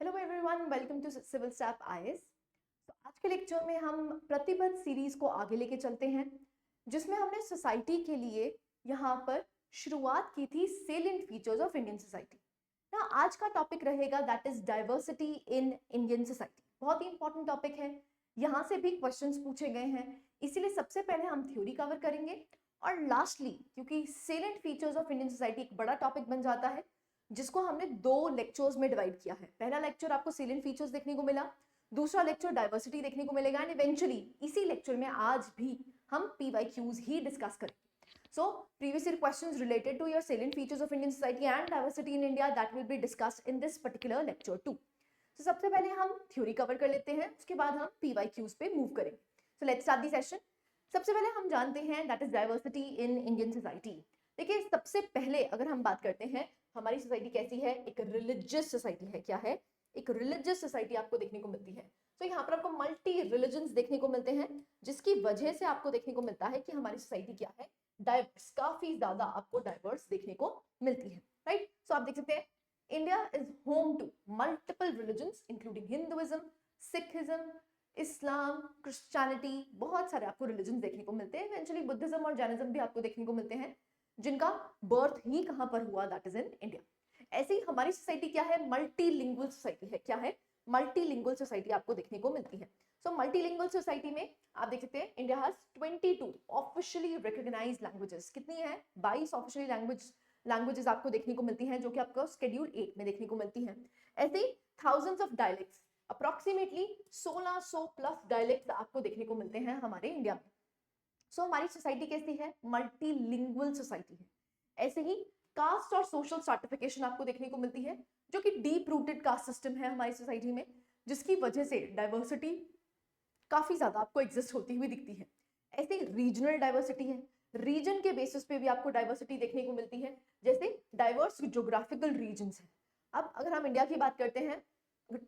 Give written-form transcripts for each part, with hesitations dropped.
Hello everyone, welcome to civil staff IAS. तो आज के लेक्चर में हम प्रतिबद्ध सीरीज को आगे लेके चलते हैं, जिसमें हमने सोसाइटी के लिए यहाँ पर शुरुआत की थी salient features of Indian society. ना आज का टॉपिक रहेगा that is diversity in Indian society. बहुत ही इंपॉर्टेंट टॉपिक है, यहाँ से भी क्वेश्चंस पूछे गए हैं, इसीलिए सबसे पहले हम थ्योरी कवर करेंगे और लास्टली, क्योंकि salient features of Indian society एक बड़ा टॉपिक बन जाता है जिसको हमने दो लेक्चर्स में डिवाइड किया है। पहला लेक्चर आपको सेलिएंट फीचर्स देखने को मिला, दूसरा लेक्चर डाइवर्सिटी देखने को मिलेगा एंड इवेंचुअली इसी लेक्चर में आज भी हम पीवाईक्यूज ही डिस्कस करेंगे। So previous year questions related to your salient features of Indian society and diversity in India that will be discussed in this particular lecture two. तो सबसे पहले हम थ्योरी कवर कर लेते हैं, उसके बाद हम पीवाईक्यूज पे मूव करेंगे। So let's start the session. सबसे पहले हम जानते हैं that is diversity in Indian society. देखिए, सबसे पहले अगर हम बात करते हैं हमारी सोसाइटी कैसी है, एक रिलीजियस सोसाइटी है। क्या है? एक रिलीजियस सोसाइटी आपको देखने को मिलती है। तो यहाँ पर आपको मल्टी रिलीजन्स देखने को मिलते हैं, जिसकी वजह से आपको देखने को मिलता है कि हमारी सोसाइटी क्या है, डाइवर्स, काफी ज्यादा आपको डाइवर्स देखने को मिलती है। राइट? सो आप देख सकते हैं India is home to multiple religions including Hinduism, Sikhism, Islam, Christianity, बहुत सारे आपको रिलीजन देखने को मिलते हैं। इवेंचुअली बुद्धिज्म और जैनिज्म भी आपको देखने को मिलते हैं, जिनका बर्थ ही कहां पर हुआ, दैट इज इन इंडिया। ऐसे ही हमारी सोसाइटी क्या है, मल्टीलिंगुअल सोसाइटी है। क्या है? मल्टीलिंगुअल सोसाइटी आपको देखने को मिलती है। सो मल्टीलिंगुअल सोसाइटी में आप देख सकते हैं India has 22 officially recognised languages. कितनी है? 22 ऑफिशियली लैंग्वेजेस आपको देखने को मिलती हैं, जो कि आपको शेड्यूल 8 में देखने को मिलती हैं। ऐसे ही thousands of dialects, approximately 1600 plus dialects आपको देखने को मिलते हैं हमारे इंडिया में। सो हमारी सोसाइटी कैसी है? मल्टीलिंगुअल सोसाइटी है। ऐसे ही कास्ट और सोशल स्ट्रैटिफिकेशन आपको देखने को मिलती है, जो कि डीप रूटेड कास्ट सिस्टम है हमारी सोसाइटी में, जिसकी वजह से डाइवर्सिटी काफी ज्यादा आपको एग्जिस्ट होती हुई दिखती है। ऐसे ही रीजनल डाइवर्सिटी है, रीजन के बेसिस पे भी आपको डाइवर्सिटी देखने को मिलती है, जैसे डाइवर्स ज्योग्राफिकल रीजन्स है। अब अगर हम इंडिया की बात करते हैं,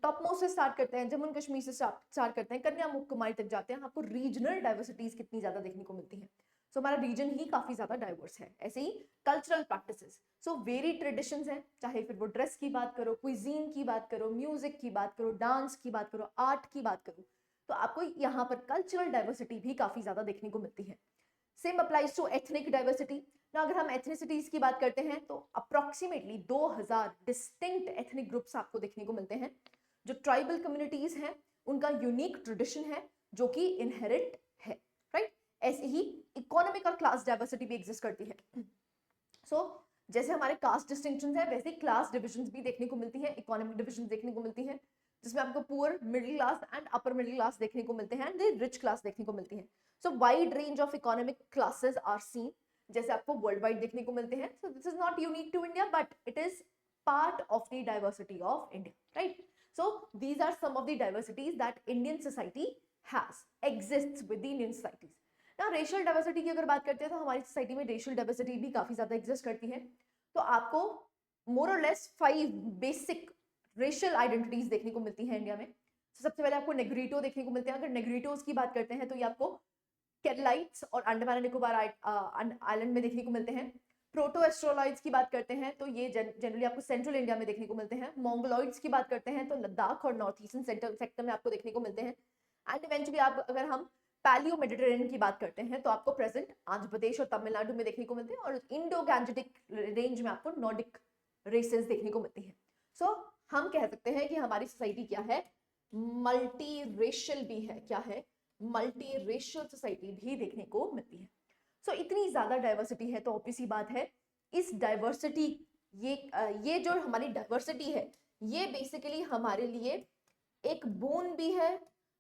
टॉप मोस्ट से स्टार्ट करते हैं, जम्मू कश्मीर से स्टार्ट करते हैं, कन्याकुमारी तक जाते हैं, आपको रीजनल डाइवर्सिटीज कितनी ज्यादा देखने को मिलती है। सो हमारा रीजन ही काफी ज्यादा डाइवर्स है। ऐसे ही cultural practices, so very traditions हैं, चाहे फिर वो ड्रेस की बात करो, क्विजीन की बात करो, म्यूजिक की बात करो, डांस की बात करो, आर्ट की बात करो, तो आपको यहाँ पर कल्चरल डाइवर्सिटी भी काफी ज्यादा देखने को मिलती है। Same applies to ethnic diversity ना। अगर हम एथनिसिटीज की बात करते हैं तो अप्रोक्सीमेटली 2000 डिस्टिंक्ट एथनिक ग्रुप्स आपको देखने को मिलते हैं। जो ट्राइबल कम्युनिटीज हैं उनका यूनिक ट्रेडिशन है, जो कि इनहेरिट है। राइट? ऐसे ही इकोनॉमिक और क्लास डाइवर्सिटी भी एग्जिस्ट करती है। सो जैसे हमारे कास्ट डिस्टिंक्शंस है, वैसे क्लास डिविजन्स भी देखने को मिलती है, इकोनॉमिक डिविजन देखने को मिलती है, जिसमें आपको poor, middle class and upper middle class देखने को मिलते हैं एंड रिच क्लास देखने को मिलती है। So wide range of economic classes are seen, जैसे आपको वर्ल्ड वाइड देखने को मिलते हैं। So this is not unique to India, but it is part of the diversity of India. Right? So these are some of the diversities that Indian society has, exists with the Indian societies. Now racial diversity की अगर बात करते हैं तो हमारी society में racial diversity भी काफी ज्यादा एग्जिस्ट करती है। तो आपको मोर और लेस 5 बेसिक रेशियल आइडेंटिटीज देखने को मिलती है इंडिया में। तो सबसे पहले आपको नेग्रीटो देखने को मिलते हैं। अगर नेग्रीटोज की बात करते हैं तो ये आपको केरलाइट्स और अंडमान एंड निकोबार आइलैंड में देखने को मिलते हैं। प्रोटो एस्ट्रोलॉइड्स की बात करते हैं तो ये जनरली आपको सेंट्रल इंडिया में देखने को मिलते हैं। मंगोलॉइड्स की बात करते हैं तो लद्दाख और नॉर्थ ईस्टर्न सेक्टर में आपको देखने को मिलते हैं। एंड इवेंचुअली आप अगर हम पैलियो मेडिटेरेनियन की बात करते हैं तो आपको प्रेजेंट आंध्र प्रदेश और तमिलनाडु में देखने को मिलते हैं, और इंडो गैंजेटिक रेंज में आपको नॉर्डिक रेसेस देखने को मिलती हैं। सो हम कह सकते हैं कि हमारी सोसाइटी क्या है, मल्टी रेशियल भी है। क्या है? मल्टी रेशियल सोसाइटी भी देखने को मिलती है। सो इतनी ज्यादा डाइवर्सिटी है तो ऑब्वियस सी बात है, इस डाइवर्सिटी, ये जो हमारी डाइवर्सिटी है, ये बेसिकली हमारे लिए एक बोन भी है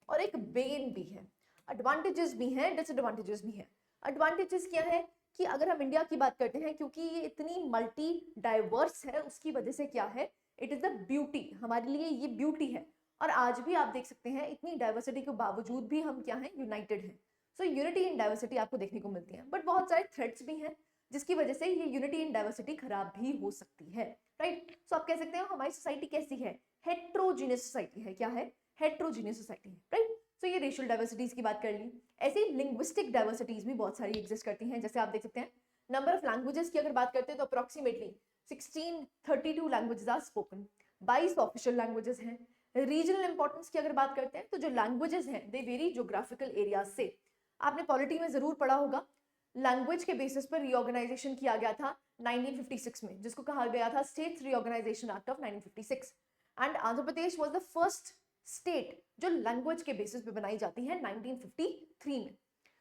और एक बेन भी है। एडवांटेजेस भी हैं, डिसएडवांटेजेस भी हैं। एडवांटेजेस क्या है कि अगर हम इंडिया की बात करते हैं, क्योंकि ये इतनी मल्टी डाइवर्स है, उसकी वजह से क्या है, इट इज द ब्यूटी, हमारे लिए ये ब्यूटी है। और आज भी आप देख सकते हैं इतनी डाइवर्सिटी के बावजूद भी हम क्या हैं, यूनाइटेड हैं। सो यूनिटी इन डाइवर्सिटी आपको देखने को मिलती है, बट बहुत सारे थ्रेट्स भी हैं जिसकी वजह से ये यूनिटी इन डाइवर्सिटी खराब भी हो सकती है। राइट? सो आप कह सकते हैं हमारी सोसाइटी कैसी है, हेट्रोजीनियस सोसाइटी है। क्या है? हेट्रोजीनियस सोसाइटी है। राइट? सो ये रेशियल डाइवर्सिटीज की बात कर ली। ऐसे ही लिंग्विस्टिक डाइवर्सिटीज भी बहुत सारी एग्जिस्ट करती हैं। जैसे आप देख सकते हैं नंबर ऑफ लैंग्वेजेस की अगर बात करते हैं तो approximately 1632 languages are spoken. 22 official languages हैं। रीजनल इंपॉर्टेंस की अगर बात करते हैं तो जो लैंग्वेजेस हैं दे वेरी ज्योग्राफिकल एरियाज से। आपने पॉलिटी में जरूर पढ़ा होगा, लैंग्वेज के बेसिस पर रीऑर्गेनाइजेशन किया गया था 1956 में, जिसको कहा गया था states reorganisation act of 1956। And Andhra Pradesh was the first state जो लैंग्वेज के बेसिस पे बनाई जाती है 1953 में।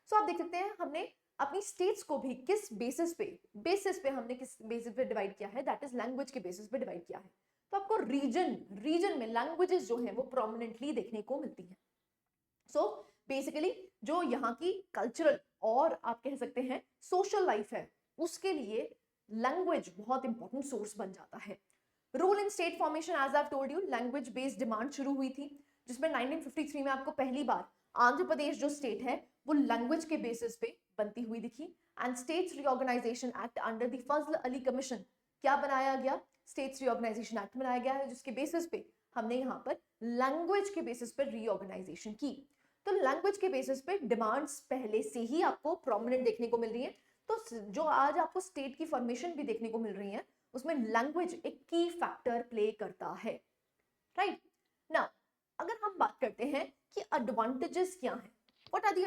सो आप देख सकते हैं हमने अपनी स्टेट्स को भी किस बेसिस पे हमने किस बेसिस पे डिवाइड किया है, दैट इज लैंग्वेज के बेसिस पे डिवाइड किया है। तो आपको रीजन में लैंग्वेजेस जो है वो प्रोमिनेंटली देखने को मिलती है। सो बेसिकली जो यहाँ की कल्चरल और आप कह सकते हैं सोशल लाइफ है, उसके लिए लैंग्वेज बहुत इंपॉर्टेंट सोर्स बन जाता है। Rule in state formation, as I told you, language based demand शुरू हुई थी, जिसमें 1953 में आपको पहली बार आंध्र प्रदेश जो स्टेट है वो लैंग्वेज के बेसिस पे बनती हुई दिखी। And states reorganisation act under the Fazal Ali commission क्या बनाया गया, स्टेट्स रीऑर्गेनाइजेशन एक्ट बनाया गया है, जिसके बेसिस पे हमने यहाँ पर लैंग्वेज के बेसिस पर रीऑर्गेनाइजेशन की। तो लैंग्वेज के बेसिस पे डिमांड्स पहले से ही आपको प्रोमिनेंट देखने को मिल रही है। तो जो आज आपको स्टेट की फॉर्मेशन भी देखने को मिल रही है, उसमें लैंग्वेज एक की फैक्टर प्ले करता है, राइट। नाउ अगर हम बात करते हैं कि एडवांटेजेस क्या हैं, what are the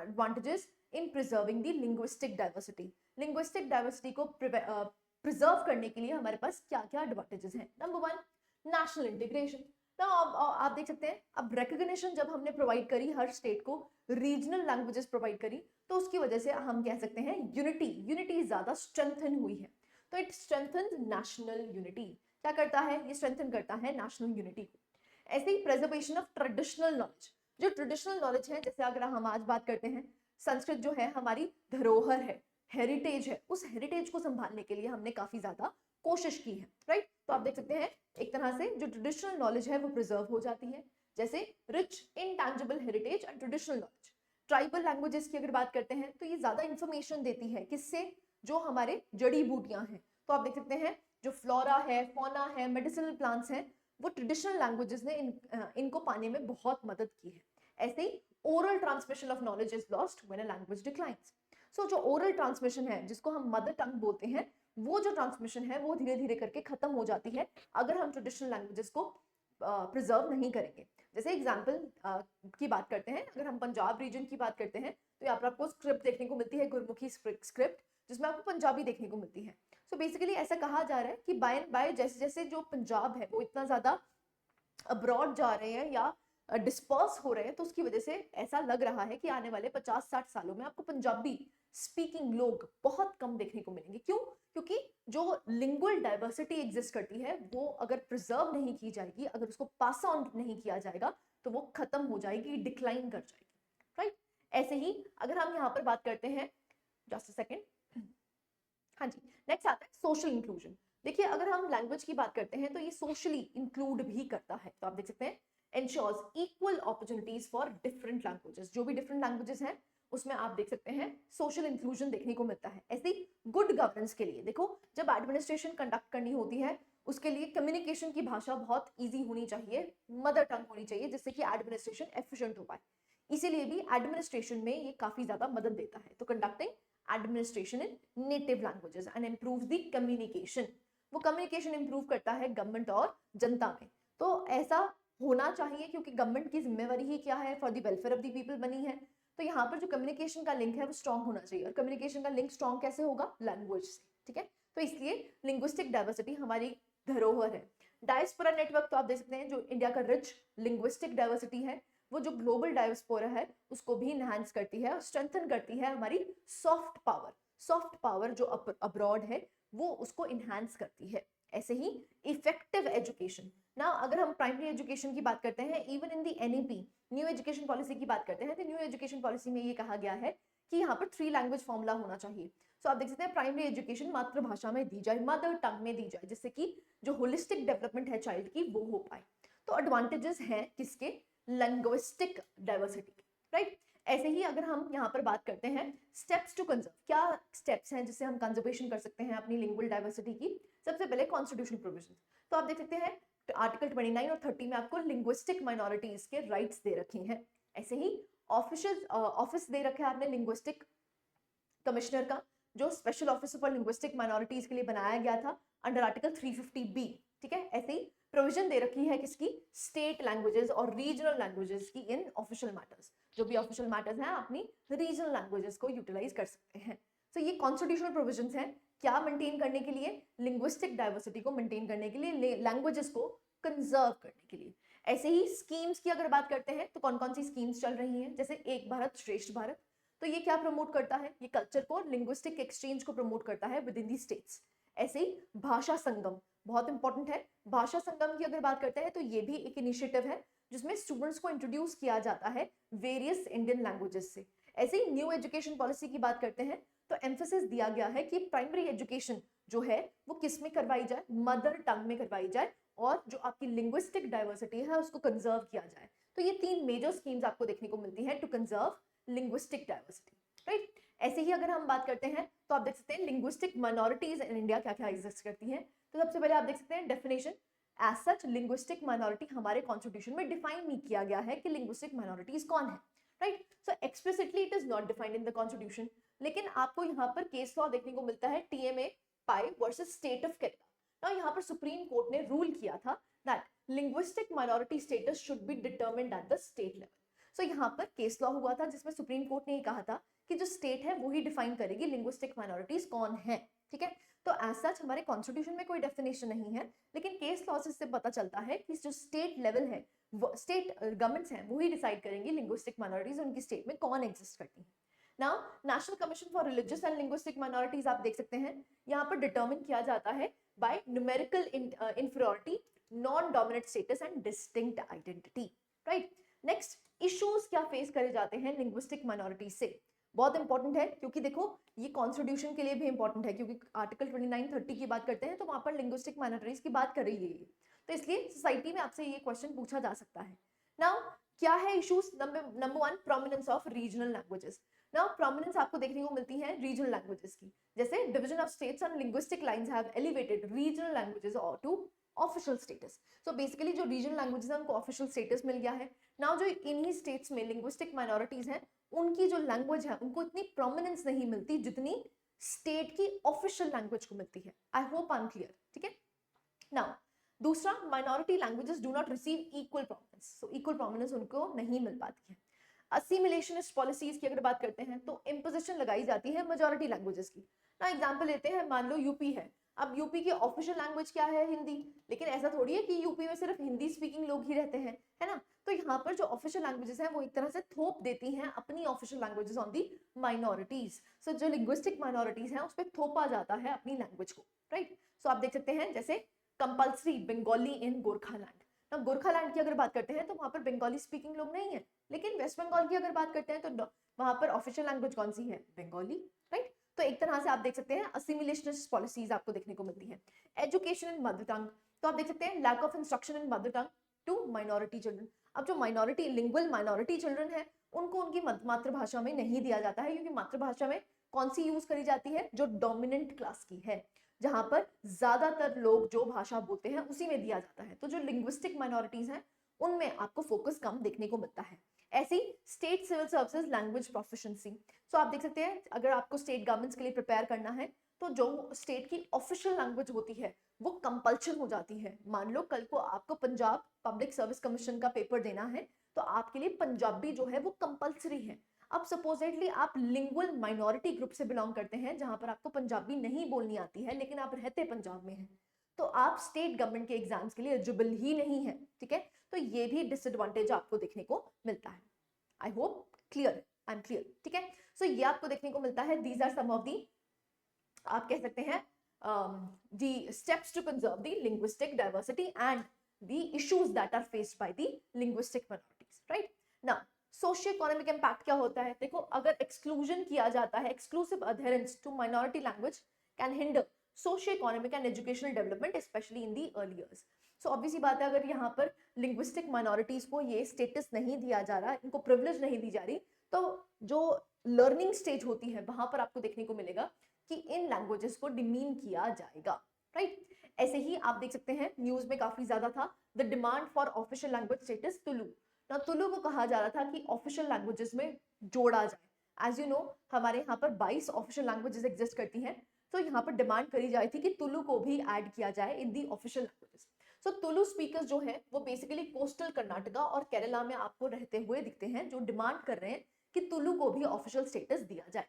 advantages in preserving the linguistic diversity. Linguistic diversity को प्रिजर्व करने के लिए हमारे पास क्या क्या एडवांटेजेस हैं। Number 1, national integration. तो आप देख सकते हैं अब रिकॉग्निशन जब हमने प्रोवाइड करी हर स्टेट को, रीजनल लैंग्वेजेस प्रोवाइड करी, तो उसकी वजह से हम कह सकते हैं यूनिटी ज्यादा स्ट्रेंथन हुई है। तो इट स्ट्रेंथन्स नेशनल यूनिटी। क्या करता है, ये स्ट्रेंथन करता है नेशनल यूनिटी को। ऐसे ही प्रिजर्वेशन ऑफ ट्रेडिशनल नॉलेज, जो ट्रेडिशनल नॉलेज है, जैसे अगर हम आज बात करते हैं संस्कृत जो है हमारी धरोहर है, हेरिटेज है, उस हेरिटेज को संभालने के लिए हमने काफी ज्यादा कोशिश की है, राइट। तो आप देख सकते हैं एक तरह से जो ट्रेडिशनल नॉलेज है वो प्रिजर्व हो जाती है, जैसे rich intangible heritage and traditional knowledge. Tribal languages की अगर बात करते हैं तो ये ज्यादा इंफॉर्मेशन देती है, किससे, जो हमारे जड़ी बूटियां हैं। तो आप देख सकते हैं जो फ्लोरा है, फौना है, मेडिसिनल प्लांट्स हैं, वो ट्रेडिशनल लैंग्वेजेस ने इनको पाने में बहुत मदद की है। ऐसे ही oral transmission of knowledge is lost when a language declines. So जो ओरल ट्रांसमिशन है, जिसको हम मदर टंग बोलते हैं, वो जो ट्रांसमिशन है वो धीरे धीरे करके खत्म हो जाती है अगर हम ट्रेडिशनल लैंग्वेजेस को प्रिजर्व नहीं करेंगे। जैसे एग्जाम्पल की बात करते हैं, अगर हम पंजाब रीजन की बात करते हैं तो यहाँ पर आपको स्क्रिप्ट देखने को मिलती है, गुरमुखी स्क्रिप्ट, जिसमें आपको पंजाबी देखने को मिलती है। सो बेसिकली ऐसा कहा जा रहा है कि बाय एंड बाय जैसे जैसे जो पंजाब है वो इतना ज्यादा अब्रॉड जा रहे हैं या डिस्पर्स हो रहे हैं, तो उसकी वजह से ऐसा लग रहा है कि आने वाले 50-60 सालों में आपको पंजाबी स्पीकिंग लोग बहुत कम देखने को मिलेंगे। क्यों? क्योंकि जो लिंगुअल डाइवर्सिटी एग्जिस्ट करती है वो अगर प्रिजर्व नहीं की जाएगी, अगर उसको पास ऑन नहीं किया जाएगा, तो वो खत्म हो जाएगी, डिक्लाइन कर जाएगी, राइट। ऐसे ही अगर हम यहाँ पर बात करते हैं, जस्ट अ सेकेंड, हाँ जी, नेक्स्ट आता है सोशल इंक्लूजन। देखिए अगर हम लैंग्वेज की बात करते हैं तो ये सोशली इंक्लूड भी करता है। तो आप देख सकते हैं ensures equal opportunities for different languages, जो भी डिफरेंट लैंग्वेजेस हैं उसमें आप देख सकते हैं सोशल इंक्लूजन देखने को मिलता है। ऐसे ही गुड गवर्नेंस के लिए देखो, जब एडमिनिस्ट्रेशन कंडक्ट करनी होती है उसके लिए कम्युनिकेशन की भाषा बहुत ईजी होनी चाहिए, मदर टंग होनी चाहिए, जिससे कि एडमिनिस्ट्रेशन एफिशिएंट हो पाए। इसीलिए भी एडमिनिस्ट्रेशन में ये काफी ज्यादा मदद देता है। तो conducting administration in native languages and improve the communication, वो कम्युनिकेशन इंप्रूव करता है गवर्नमेंट और जनता में। तो ऐसा होना चाहिए क्योंकि गवर्नमेंट की जिम्मेवारी ही क्या है, for the welfare of the people बनी है। तो यहाँ पर जो कम्युनिकेशन का लिंक है वो स्ट्रॉन्ग होना चाहिए, और कम्युनिकेशन का लिंक स्ट्रॉन्ग कैसे होगा, लैंग्वेज से, ठीक है। तो इसलिए लिंग्विस्टिक डाइवर्सिटी हमारी धरोहर है। डायस्पोरा नेटवर्क तो आप देख सकते हैं जो इंडिया का रिच लिंग्विस्टिक डाइवर्सिटी है, वो जो ग्लोबल डायस्पोरा है उसको भी इनहांस करती है और स्ट्रेंथन करती है हमारी सॉफ्ट पावर जो अब्रॉड है वो उसको इनहांस करती है। ऐसे ही इफेक्टिव एजुकेशन ना, अगर हम प्राइमरी एजुकेशन की बात करते हैं, even in the NEP new education policy की बात करते हैं, तो न्यू एजुकेशन पॉलिसी में ये कहा गया है कि यहाँ पर 3 लैंग्वेज फॉर्मूला होना चाहिए। सो आप देख सकते हैं प्राइमरी एजुकेशन मातृभाषा में दी जाए, मदर टंग में दी जाए, जिससे कि जो होलिस्टिक डेवलपमेंट है चाइल्ड की वो हो पाए। तो एडवांटेजेस हैं किसके, लिंग्विस्टिक डाइवर्सिटी, राइट। ऐसे ही अगर हम यहाँ पर बात करते हैं स्टेप्स टू कंजर्व, क्या स्टेप्स हैं जिससे हम कंजर्वेशन कर सकते हैं अपनी लिंगुअल डाइवर्सिटी की। सबसे पहले कॉन्स्टिट्यूशनल प्रोविजन, तो आप देख सकते हैं आर्टिकल 29 और 30 में आपको लिंग्विस्टिक माइनॉरिटीज के राइट्स दे रखे हैं। ऐसे ही ऑफिस दे रखा है आपने लिंग्विस्टिक कमिश्नर का, जो special officer for linguistic minorities के लिए बनाया गया था अंडर आर्टिकल 350B ठीक है, ऐसे ही प्रोविजन दे रखी है किसकी, स्टेट लैंग्वेजेस और रीजनल लैंग्वेजेस की इन ऑफिशियल मैटर्स। जो भी ऑफिशियल मैटर्स हैं अपनी रीजनल लैंग्वेजेस को यूटिलाइज कर सकते हैं। तो ये कॉन्स्टिट्यूशनल प्रोविजंस हैं, क्या मेंटेन करने के लिए, लिंग्विस्टिक डाइवर्सिटी को मेंटेन करने के लिए, लैंग्वेजेस को कंजर्व करने के लिए। ऐसे ही स्कीम्स की अगर बात करते हैं तो कौन कौन सी स्कीम्स चल रही हैं, जैसे एक भारत श्रेष्ठ भारत। तो ये क्या प्रमोट करता है, ये कल्चर को, लिंग्विस्टिक एक्सचेंज को प्रमोट करता है विद इन दी स्टेट्स। ऐसे ही भाषा संगम बहुत इंपॉर्टेंट है। भाषा संगम की अगर बात करते हैं तो ये भी एक इनिशिएटिव है जिसमें स्टूडेंट्स को इंट्रोड्यूस किया जाता है वेरियस इंडियन लैंग्वेजेस से। ऐसे ही न्यू एजुकेशन पॉलिसी की बात करते हैं तो एम्फेसिस दिया गया है कि प्राइमरी एजुकेशन जो है वो किस में करवाई जाए, मदर टंग में करवाई जाए, और जो आपकी लिंग्विस्टिक डाइवर्सिटी है उसको कंजर्व किया जाए। तो ये 3 मेजर स्कीम्स आपको देखने को मिलती है to conserve linguistic diversity, right. ऐसे ही अगर हम बात करते हैं तो आप देख सकते हैं लिंग्विस्टिक माइनॉरिटीज इन इंडिया क्या क्या एग्जिस्ट करती हैं। तो सबसे पहले आप देख सकते हैं definition, as such linguistic minority हमारे कॉन्स्टिट्यूशन में डिफाइन नहीं किया गया है कि लिंग्विस्टिक माइनॉरिटीज कौन है, right. So explicitly it is not defined in the constitution, लेकिन आपको यहाँ पर केस लॉ देखने को मिलता है TMA Pai versus state of Kerala. ना यहाँ पर सुप्रीम कोर्ट ने रूल किया था that linguistic minority status should be determined at the state level. So यहाँ पर केस लॉ हुआ था जिसमें सुप्रीम कोर्ट ने ये कहा था कि जो स्टेट है वही डिफाइन करेगी लिंग्विस्टिक माइनॉरिटीज कौन है, ठीक है। तो एज सच हमारे कॉन्स्टिट्यूशन में कोई डेफिनेशन नहीं है, लेकिन केस लॉ से पता चलता है कि जो स्टेट लेवल है, स्टेट गवर्नमेंट्स हैं वही डिसाइड करेंगी लिंग्विस्टिक माइनॉरिटीज उनकी स्टेट में कौन एग्जिस्ट करती है। Now national commission for religious and linguistic minorities आप देख सकते हैं यहाँ पर डिटरमिन किया जाता है by numerical inferiority, non dominant status and distinct identity, right. Next, issues क्या फेस करे जाते हैं लिंग्विस्टिक माइनॉरिटीज से, बहुत इंपॉर्टेंट है क्योंकि देखो ये कॉन्स्टिट्यूशन के लिए भी इंपॉर्टेंट है, क्योंकि आर्टिकल 29-30 की बात करते हैं तो वहां पर लिंग्विस्टिक माइनॉरिटीज की बात कर रही है, तो इसलिए सोसाइटी में आपसे ये क्वेश्चन पूछा जा सकता है। नाउ क्या है issues, number 1 prominence of regional languages. Now prominence आपको देखने को मिलती है रीजनल लैंग्वेजेस की, जैसे division of states and linguistic lines have elevated regional languages to official status. So basically जो रीजनल लैंग्वेजेस हैं उनको ऑफिशियल स्टेटस मिल गया है। नाउ जो इन्हीं स्टेट्स में लिंग्विस्टिक माइनॉरिटीज हैं उनकी जो लैंग्वेज है उनको इतनी प्रोमिनेंस नहीं मिलती जितनी स्टेट की ऑफिशियल लैंग्वेज को मिलती है। I hope I am clear, ठीक है। नाउ दूसरा, minority languages do not receive equal prominence, so equal prominence उनको नहीं मिल पाती है। असिमिलेशनिस्ट पॉलिसीज की अगर बात करते हैं तो इम्पोजिशन लगाई जाती है मेजॉरिटी लैंग्वेजेस की। ना एग्जांपल लेते हैं, मान लो यूपी है, अब यूपी की ऑफिशियल लैंग्वेज क्या है, हिंदी, लेकिन ऐसा थोड़ी है कि यूपी में सिर्फ हिंदी स्पीकिंग लोग ही रहते हैं, है ना। तो यहाँ पर जो ऑफिशियल लैंग्वेजेस हैं वो एक तरह से थोप देती हैं अपनी official languages on the minorities. So जो लिंग्विस्टिक माइनॉरिटीज हैं उस पर थोपा जाता है अपनी लैंग्वेज को, राइट। सो आप देख सकते हैं जैसे कंपल्सरी बंगाली इन गोरखालैंड। अब गोरखालैंड की अगर बात करते हैं तो वहां पर बंगाली स्पीकिंग लोग नहीं है, लेकिन वेस्ट बंगाल की अगर बात करते हैं तो वहां पर ऑफिशियल लैंग्वेज कौन सी है, बंगाली, राइट। तो एक तरह से आप देख सकते हैं असिमिलेशनिस्ट पॉलिसीज आपको देखने को मिलती है। एजुकेशन इन मदर टंग, तो आप देख सकते हैं lack of instruction in mother tongue to minority children. अब जो माइनॉरिटी लिंगुअल माइनॉरिटी चिल्ड्रन है उनको उनकी मातृभाषा में नहीं दिया जाता है, क्योंकि मातृभाषा में कौन सी यूज करी जाती है, जो डोमिनेंट क्लास की है, जहां पर ज्यादातर लोग जो भाषा बोलते हैं उसी में दिया जाता है। तो जो लिंग्विस्टिक माइनॉरिटीज हैं उनमें आपको फोकस कम देखने को मिलता है। ऐसी state civil services language proficiency, so आप देख सकते हैं अगर आपको स्टेट गवर्नमेंट्स के लिए प्रिपेयर करना है तो जो स्टेट की ऑफिशियल लैंग्वेज होती है वो कंपल्शन हो जाती है। मान लो कल को आपको पंजाब पब्लिक सर्विस कमीशन का पेपर देना है तो आपके लिए पंजाबी जो है वो कंपल्सरी है। अब सपोजेटली आप लिंगुअल माइनॉरिटी ग्रुप से बिलोंग करते हैं जहां पर आपको पंजाबी नहीं बोलनी आती है लेकिन आप रहते पंजाब में हैं, तो आप स्टेट गवर्नमेंट के एग्जाम्स के लिए एलिजिबल ही नहीं है, ठीक है। तो ये भी डिसएडवांटेज आपको देखने को मिलता है। I hope clear, I am clear, ठीक है। सो ये आपको देखने को मिलता है, these are some of the, आप कह सकते हैं the steps to conserve the linguistic diversity and the issues that are faced by the linguistic minorities, right. Now socio economic impact क्या होता है, देखो अगर एक्सक्लूजन किया जाता है, exclusive adherence to minority language can hinder socio economic and educational development especially in the early years. So obvious सी बात है, अगर यहाँ पर लिंग्विस्टिक माइनॉरिटीज को ये स्टेटस नहीं दिया जा रहा, इनको प्रिविलेज नहीं दी जा रही, तो जो लर्निंग स्टेज होती है वहां पर आपको देखने को मिलेगा कि इन लैंग्वेजेस को डिमीन किया जाएगा, राइट। ऐसे ही आप देख सकते हैं न्यूज में काफी ज्यादा था the demand for official language status Tulu. ना तुलु को कहा जा रहा था कि ऑफिशियल लैंग्वेजेस में जोड़ा जाए। एज यू नो हमारे यहाँ पर 22 ऑफिशियल लैंग्वेजेस एग्जिस्ट करती हैं, तो यहाँ पर डिमांड करी जाए थी कि तुलु को भी ऐड किया जाए in the official languages. So Tulu speakers जो है वो बेसिकली कोस्टल कर्नाटका और केरला में आपको रहते हुए दिखते हैं, जो डिमांड कर रहे हैं कि तुलु को भी ऑफिशियल स्टेटस दिया जाए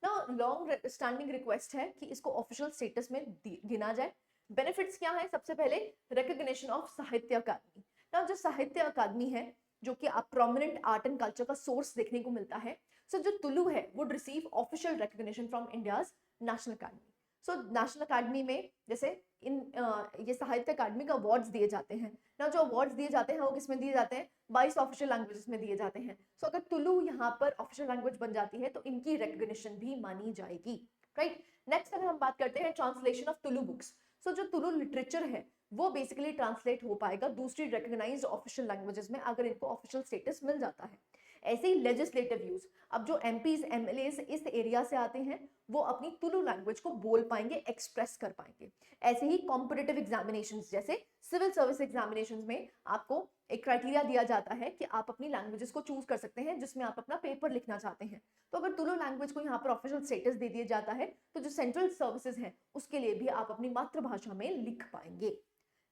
ना। लॉन्ग स्टैंडिंग रिक्वेस्ट है कि इसको ऑफिशियल स्टेटस में गिना जाए। बेनिफिट्स क्या है? सबसे पहले रिकॉग्निशन ऑफ साहित्य अकादमी ना, जो साहित्य अकादमी है जो कि आप प्रोमिनेंट आर्ट एंड कल्चर का सोर्स देखने को मिलता है। सो जो तुलु है would receive official recognition from India's national academy. So national academy में जैसे ये साहित्य अकादमी का अवार्ड्स दिए जाते हैं ना, जो अवार्ड्स दिए जाते हैं वो किस में दिए जाते हैं? 22 ऑफिशियल लैंग्वेजेस में दिए जाते हैं। सो अगर तुलु यहाँ पर ऑफिशियल लैंग्वेज बन जाती है तो इनकी रिकॉग्निशन भी मानी जाएगी, राइट। नेक्स्ट अगर हम बात करते हैं ट्रांसलेशन ऑफ तुलु बुक्स। सो जो तुलु लिटरेचर है वो बेसिकली ट्रांसलेट हो पाएगा दूसरी रिकॉग्नाइज्ड ऑफिशियल लैंग्वेजेस में अगर इनको ऑफिशियल स्टेटस मिल जाता है। ऐसे ही लेजिस्लेटिव यूज, अब जो एमपीज एमएलएज इस एरिया से आते हैं वो अपनी तुलु लैंग्वेज को बोल पाएंगे, एक्सप्रेस कर पाएंगे। ऐसे ही कॉम्पिटिटिव एग्जामिनेशंस जैसे सिविल सर्विस एग्जामिनेशंस में आपको एक क्राइटेरिया दिया जाता है कि आप अपनी लैंग्वेजेस को चूज कर सकते हैं जिसमें आप अपना पेपर लिखना चाहते हैं। तो अगर तुलु लैंग्वेज को यहाँ पर ऑफिशियल स्टेटस दे दिया जाता है तो जो सेंट्रल सर्विसेज हैं उसके लिए भी आप अपनी मातृभाषा में लिख पाएंगे।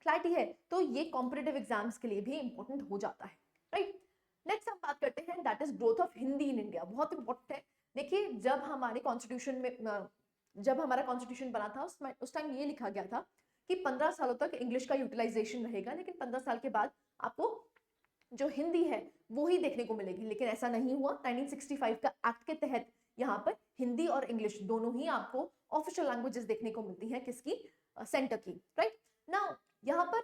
क्लैरिटी है? तो ये कॉम्पिटिटिव एग्जाम्स के लिए भी इंपॉर्टेंट हो जाता है, राइट। नेक्स्ट हम बात करते हैं that is growth of Hindi in India. बहुत इंपॉर्टेंट है। देखिए जब हमारे कॉन्स्टिट्यूशन में जब हमारा कॉन्स्टिट्यूशन बना था उस टाइम ये लिखा गया था कि 15 सालों तक इंग्लिश का यूटिलाइजेशन रहेगा, लेकिन 15 साल के बाद आपको जो हिंदी है वो ही देखने को मिलेगी। लेकिन ऐसा नहीं हुआ। 1965 का एक्ट के तहत यहाँ पर हिंदी और इंग्लिश दोनों ही आपको ऑफिशियल लैंग्वेजेस देखने को मिलती है, किसकी? सेंटर की, राइट। नाउ यहाँ पर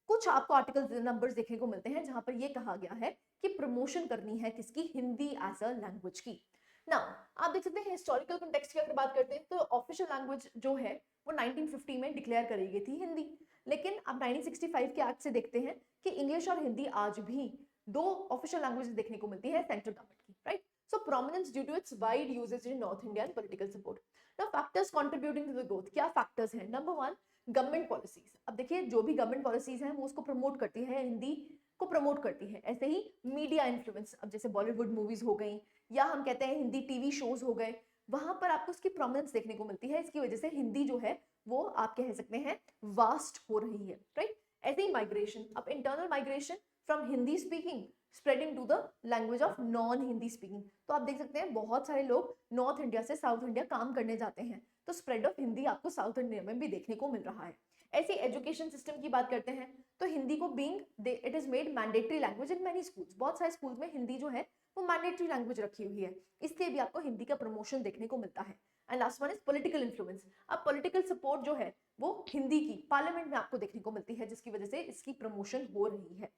कुछ आपको आर्टिकल नंबर्स देखने को मिलते हैं जहां पर ये कहा गया है कि प्रमोशन करनी है किसकी? हिंदी एज अ लैंग्वेज की। नाउ आप देख सकते हैं हिस्टोरिकल कॉन्टेक्स्ट की अगर बात करते हैं तो ऑफिशियल लैंग्वेज जो है वो 1950 में डिक्लेयर करी गई थी हिंदी, लेकिन अब 1965 के एक्ट से देखते हैं कि इंग्लिश और हिंदी आज भी दो ऑफिशियल लैंग्वेज देखने को मिलती है सेंट्रल गवर्नमेंट की, right. So prominence due to its wide usage in north India and political support. Now factors contributing to the growth, क्या फैक्टर्स हैं? Number 1, government policies. अब देखिए जो भी गवर्नमेंट पॉलिसीज हैं वो उसको प्रमोट करती है, हिंदी को प्रमोट करती है। ऐसे ही मीडिया इन्फ्लुएंस, अब जैसे बॉलीवुड मूवीज हो गई या हम कहते हैं हिंदी टीवी शोज हो गए, वहां पर आपको उसकी प्रोमिनेंस देखने को मिलती है। इसकी वजह से हिंदी जो है वो आप कह सकते हैं वास्ट हो रही है, राइट। ऐसे ही माइग्रेशन, अब internal migration from Hindi speaking spreading to the language of non Hindi speaking. तो आप देख सकते हैं बहुत सारे लोग नॉर्थ इंडिया से साउथ इंडिया काम करने जाते हैं, तो स्प्रेड ऑफ हिंदी आपको साउथ इंडिया में भी देखने को मिल रहा है। ऐसे एजुकेशन सिस्टम की बात करते हैं तो हिंदी को being it is made mandatory language in many schools. बहुत सारे स्कूल में हिंदी जो है वो मैंडेटरी लैंग्वेज रखी हुई है, इसलिए भी आपको हिंदी का प्रमोशन देखने को मिलता है। And last one is political influence. अब पॉलिटिकल सपोर्ट जो है वो हिंदी की पार्लियामेंट में आपको देखने को मिलती है, जिसकी वजह से इसकी प्रमोशन हो रही है।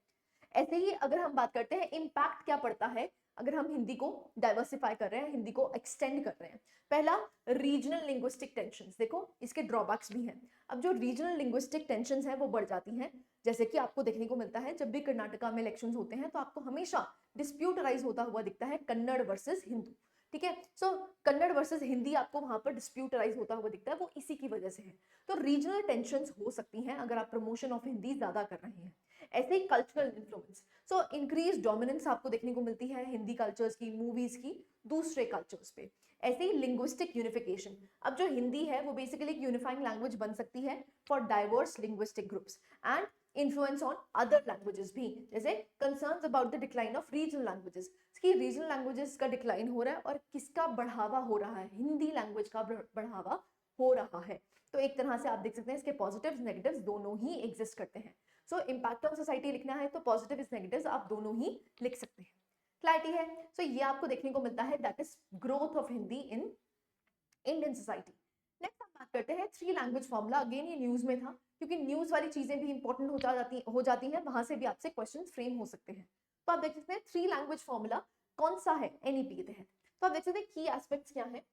ऐसे ही अगर हम बात करते हैं इम्पैक्ट क्या पड़ता है अगर हम हिंदी को डाइवर्सिफाई कर रहे हैं, हिंदी को एक्सटेंड कर रहे हैं। पहला, रीजनल लिंग्विस्टिक टेंशंस। देखो इसके ड्रॉबैक्स भी हैं। अब जो रीजनल लिंग्विस्टिक टेंशंस हैं वो बढ़ जाती हैं, जैसे कि आपको देखने को मिलता है जब भी कर्नाटका में इलेक्शंस होते हैं तो आपको हमेशा डिस्प्यूट राइज होता हुआ दिखता है कन्नड़ वर्सेस हिंदू, ठीक है। सो कन्नड़ वर्सेस हिंदी आपको वहां पर डिस्प्यूट राइज होता हुआ दिखता है, वो इसी की वजह से है। तो रीजनल टेंशंस हो सकती हैं अगर आप प्रमोशन ऑफ हिंदी ज्यादा कर रहे हैं। ऐसे ही cultural influence, so increase dominance आपको देखने को मिलती है हिंदी कल्चर्स की, मूवीज की दूसरे कल्चर्स पे। ऐसे ही लिंग्विस्टिक यूनिफिकेशन, अब जो हिंदी है वो बेसिकली एक यूनिफाइंग लैंग्वेज बन सकती है for diverse linguistic groups and influence on other languages भी, जैसे concerns about the decline of regional languages, कि रीजनल लैंग्वेजेस का डिक्लाइन हो रहा है और किसका बढ़ावा हो रहा है? हिंदी लैंग्वेज का बढ़ावा हो रहा है। तो एक तरह से आप देख सकते हैं इसके पॉजिटिव्स नेगेटिव्स दोनों ही एग्जिस्ट करते हैं। सो इम्पैक्ट ऑन सोसाइटी लिखना है तो पॉजिटिव नेगेटिव्स आप दोनों ही लिख सकते हैं। क्लैरिटी है? सो ये आपको देखने को मिलता है that is growth of Hindi in Indian society. Next हम बात करते हैं थ्री लैंग्वेज फॉर्मूला। अगेन ये न्यूज में था क्योंकि न्यूज वाली चीजें भी इंपॉर्टेंट हो जाती हैं, वहां से भी आपसे क्वेश्चन फ्रेम हो सकते हैं। तो आप देख सकते हैं थ्री लैंग्वेज फॉर्मूला कौन सा है एनईपी के तहत। तो आप देख सकते हैं की एस्पेक्ट्स क्या है?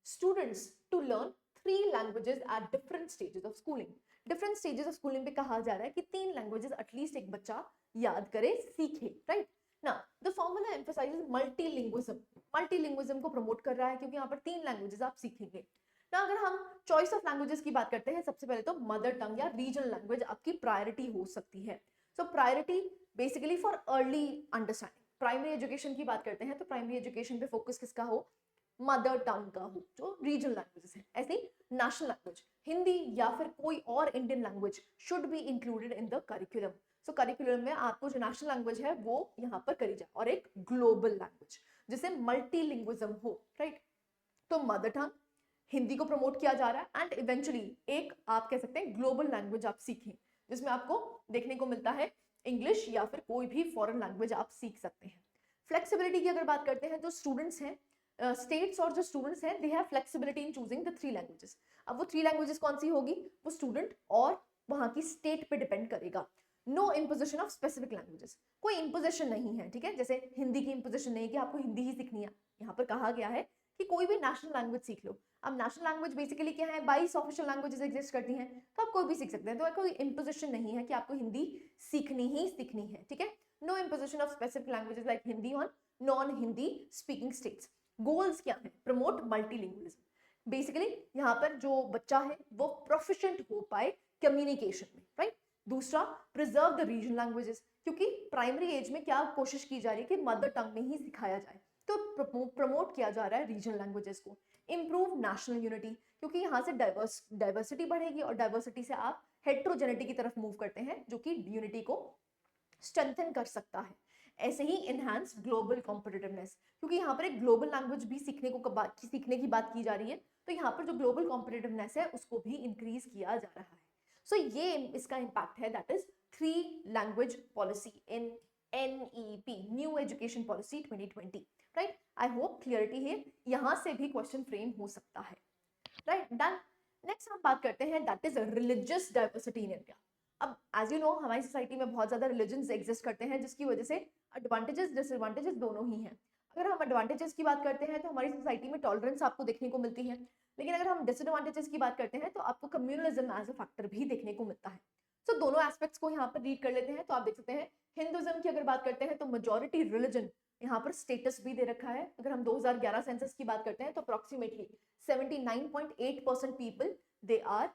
Students to learn three languages at different stages of schooling. Different stages of schooling पे कहा जा रहा है कि तीन लैंग्वेजेस एटलीस्ट एक बच्चा याद करे, सीखे, राइट ना। The formula emphasises मल्टीलिंग्विज्म। मल्टीलिंग्विज्म को प्रमोट कर रहा है क्योंकि यहाँ पर तीन लैंग्वेजेस आप सीखेंगे ना। अगर हम चॉइस ऑफ लैंग्वेजेस की बात करते हैं, सबसे पहले तो मदर टंग या रीजनल लैंग्वेज आपकी प्रायोरिटी हो सकती है। So priority basically for early understanding. Primary education की बात करते हैं तो प्राइमरी एजुकेशन पे फोकस किसका हो? मदर टंग का हो, जो रीजनल लैंग्वेजेस हैं। ऐसे ही नेशनल लैंग्वेज हिंदी या फिर कोई और Indian language should be included in the curriculum. So curriculum में आपको जो नेशनल लैंग्वेज है वो यहाँ पर करी जाए, और एक ग्लोबल लैंग्वेज जिसे मल्टीलिंग्विज्म हो, राइट। तो मदर टंग हिंदी को प्रमोट किया जा रहा है, एंड इवेंचुअली एक आप कह सकते हैं ग्लोबल लैंग्वेज आप सीखें, जिसमें आपको देखने को मिलता है इंग्लिश या फिर कोई भी फॉरेन लैंग्वेज आप सीख सकते हैं। फ्लेक्सिबिलिटी की अगर बात करते हैं, जो स्टूडेंट्स हैं, स्टेट्स और जो स्टूडेंट्स हैं, they have flexibility in choosing the 3 languages. अब वो 3 लैंग्वेजेस कौन सी होगी, वो स्टूडेंट और वहां की स्टेट पे डिपेंड करेगा। No imposition of specific languages, कोई इम्पोजिशन नहीं है, ठीक है। जैसे हिंदी की इम्पोजिशन नहीं है कि आपको हिंदी ही सीखनी है, यहाँ पर कहा गया है कि कोई भी नेशनल लैंग्वेज सीख लो। अब नेशनल लैंग्वेज बेसिकली क्या है, 22 ऑफिशियल लैंग्वेजेस एग्जिस्ट करती हैं, तो आप कोई भी सीख सकते हैं। तो कोई इम्पोजिशन नहीं है कि आपको हिंदी सीखनी ही सीखनी है, ठीक है। No imposition of specific languages like Hindi on non Hindi speaking states. Goals क्या है, प्रमोट मल्टीलिंगुअलिज्म। बेसिकली यहाँ पर जो बच्चा है वो प्रोफिशिएंट हो पाए कम्युनिकेशन में, राइट। दूसरा, प्रिजर्व द रीजनल लैंग्वेजेस, क्योंकि प्राइमरी एज में क्या कोशिश की जा रही है कि मदर टंग में ही सिखाया जाए, तो प्रमोट किया जा रहा है रीजनल लैंग्वेजेस को। इम्प्रूव नेशनल यूनिटी, क्योंकि यहाँ से डाइवर्सिटी बढ़ेगी, और डाइवर्सिटी से आप हेट्रोजेनिटी की तरफ मूव करते हैं, जो कि यूनिटी को स्ट्रेंथन कर सकता है। ऐसे ही इनहांस ग्लोबल कॉम्पिटिटिवनेस, क्योंकि यहाँ पर एक ग्लोबल लैंग्वेज भी सीखने की बात की जा रही है, तो यहाँ पर जो ग्लोबल कॉम्पिटिटिवनेस है उसको भी इंक्रीज किया जा रहा है। सो ये इसका इम्पैक्ट है, that is 3 language policy in NEP, new education policy 2020, right. I hope clarity है, यहाँ से भी क्वेश्चन फ्रेम हो सकता है, राइट। डन। नेक्स्ट हम बात करते हैं, that is religious diversity in India. अब एज यू नो हमारी सोसाइटी में बहुत ज्यादा रिलीजन्स एग्जिस्ट करते हैं, जिसकी वजह से एडवांटेजेस डिसएडवांटेजेस दोनों ही हैं। अगर हम एडवांटेजेस की बात करते हैं तो हमारी सोसाइटी में टॉलरेंस आपको देखने को मिलती है, लेकिन अगर हम डिसएडवांटेजेस की बात करते हैं तो आपको कम्युनलिज्म एज अ फैक्टर भी देखने को मिलता है। सो दोनों एस्पेक्ट्स को यहाँ पर रीड कर लेते हैं, तो आप देख सकते हैं हिंदुइज्म की अगर बात करते हैं तो मेजॉरिटी रिलीजन यहाँ पर स्टेटस भी दे रखा है। अगर हम 2011 सेंसस की बात करते हैं तो approximately 79.8% people they are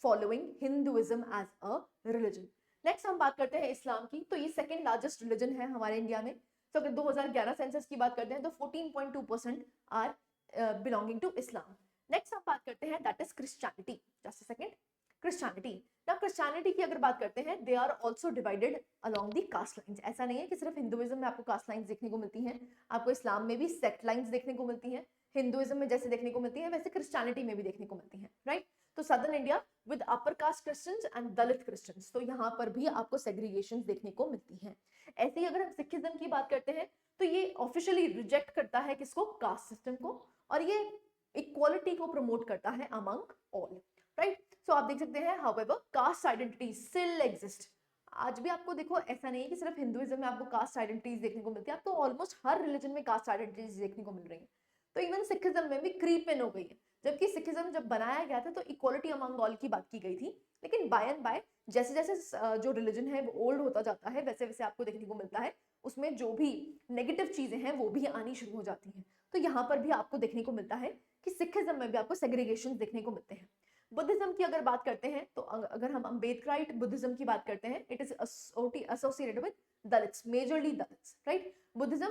following Hinduism as a religion. Next हम बात करते हैं इस्लाम की, तो ये सेकंड लार्जेस्ट रिलीजन है हमारे इंडिया में। तो अगर 2011 सेंसस की बात करते हैं तो 14.2% are belonging to Islam. Next हम बात करते हैं that is Christianity. Just a second. Christianity, now Christianity की अगर बात करते हैं, they are also divided along the caste lines. ऐसा नहीं है कि सिर्फ हिंदुइज्म में आपको कास्ट लाइंस देखने को मिलती हैं, आपको इस्लाम में भी सेक्ट लाइंस देखने को मिलती हैं। हिंदुइज्म में जैसे देखने को मिलती है वैसे क्रिश्चियनिटी में भी देखने को मिलती है, राइट। तो southern India with upper caste Christians and Dalit Christians, तो यहाँ पर भी आपको सेग्रीगेशन देखने को मिलती हैं। ऐसे ही अगर हम सिखिज्म की बात करते हैं तो ये ऑफिशियली रिजेक्ट करता है किसको, कास्ट सिस्टम को, और ये इक्वालिटी को प्रमोट करता है अमंग ऑल, राइट। सो आप देख सकते हैं however cast identity still exist. आज भी आपको देखो ऐसा नहीं है कि सिर्फ हिंदुइज्म में आपको कास्ट आइडेंटिटीज देखने को मिलती है, आपको ऑलमोस्ट हर रिलीजन में कास्ट आइडेंटिटीज देखने को मिल रही है। तो इवन सिखिज्म में भी क्रीप इन हो गई है, जबकि सिखिज्म जब बनाया गया था तो इक्वालिटी अमंग ऑल की बात की गई थी, लेकिन बाय एंड बाय जैसे जैसे जो रिलीजन है वो ओल्ड होता जाता है वैसे वैसे आपको देखने को मिलता है उसमें जो भी नेगेटिव चीजें हैं वो भी आनी शुरू हो जाती हैं। तो यहाँ पर भी आपको देखने को मिलता है कि सिखिज्म में भी आपको सेग्रीगेशन देखने को मिलते हैं। बुद्धिज्म की अगर बात करते हैं तो अगर हम अम्बेडकराइट बुद्धिज्म की बात करते हैं, it is associated with Dalits, majorly Dalits, right. Buddhism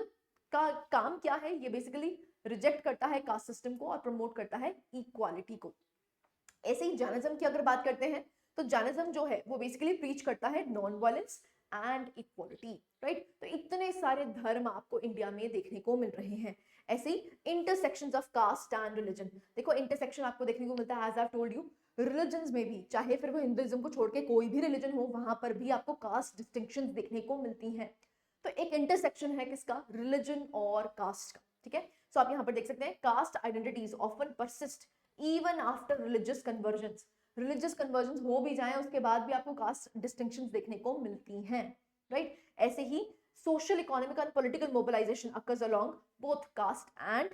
का काम क्या है, ये बेसिकली रिजेक्ट करता है कास्ट सिस्टम को और प्रमोट करता है इक्वालिटी को। ऐसे ही जैनिज्म की अगर बात करते हैं तो जैनिज्म जो है वो बेसिकली प्रीच करता है non violence and equality, right. तो इतने सारे धर्म आपको इंडिया में देखने को मिल रहे हैं। ऐसे ही intersections of caste and religion, देखो इंटरसेक्शन आपको देखने को मिलता है as I told you, religions में भी, चाहे फिर वो हिंदुइज्म को छोड़ के कोई भी रिलीजन हो, वहां पर भी आपको कास्ट डिस्टिंक्शंस देखने को मिलती हैं। तो एक इंटरसेक्शन है किसका, रिलीजन और कास्ट का, ठीक है। सो आप यहाँ पर देख सकते हैं caste identities often persist even after religious conversions. Religious conversions हो भी जाएं उसके बाद भी आपको कास्ट डिस्टिंक्शंस देखने को मिलती हैं, राइट। ऐसे ही social, economic and political mobilization occurs along both caste and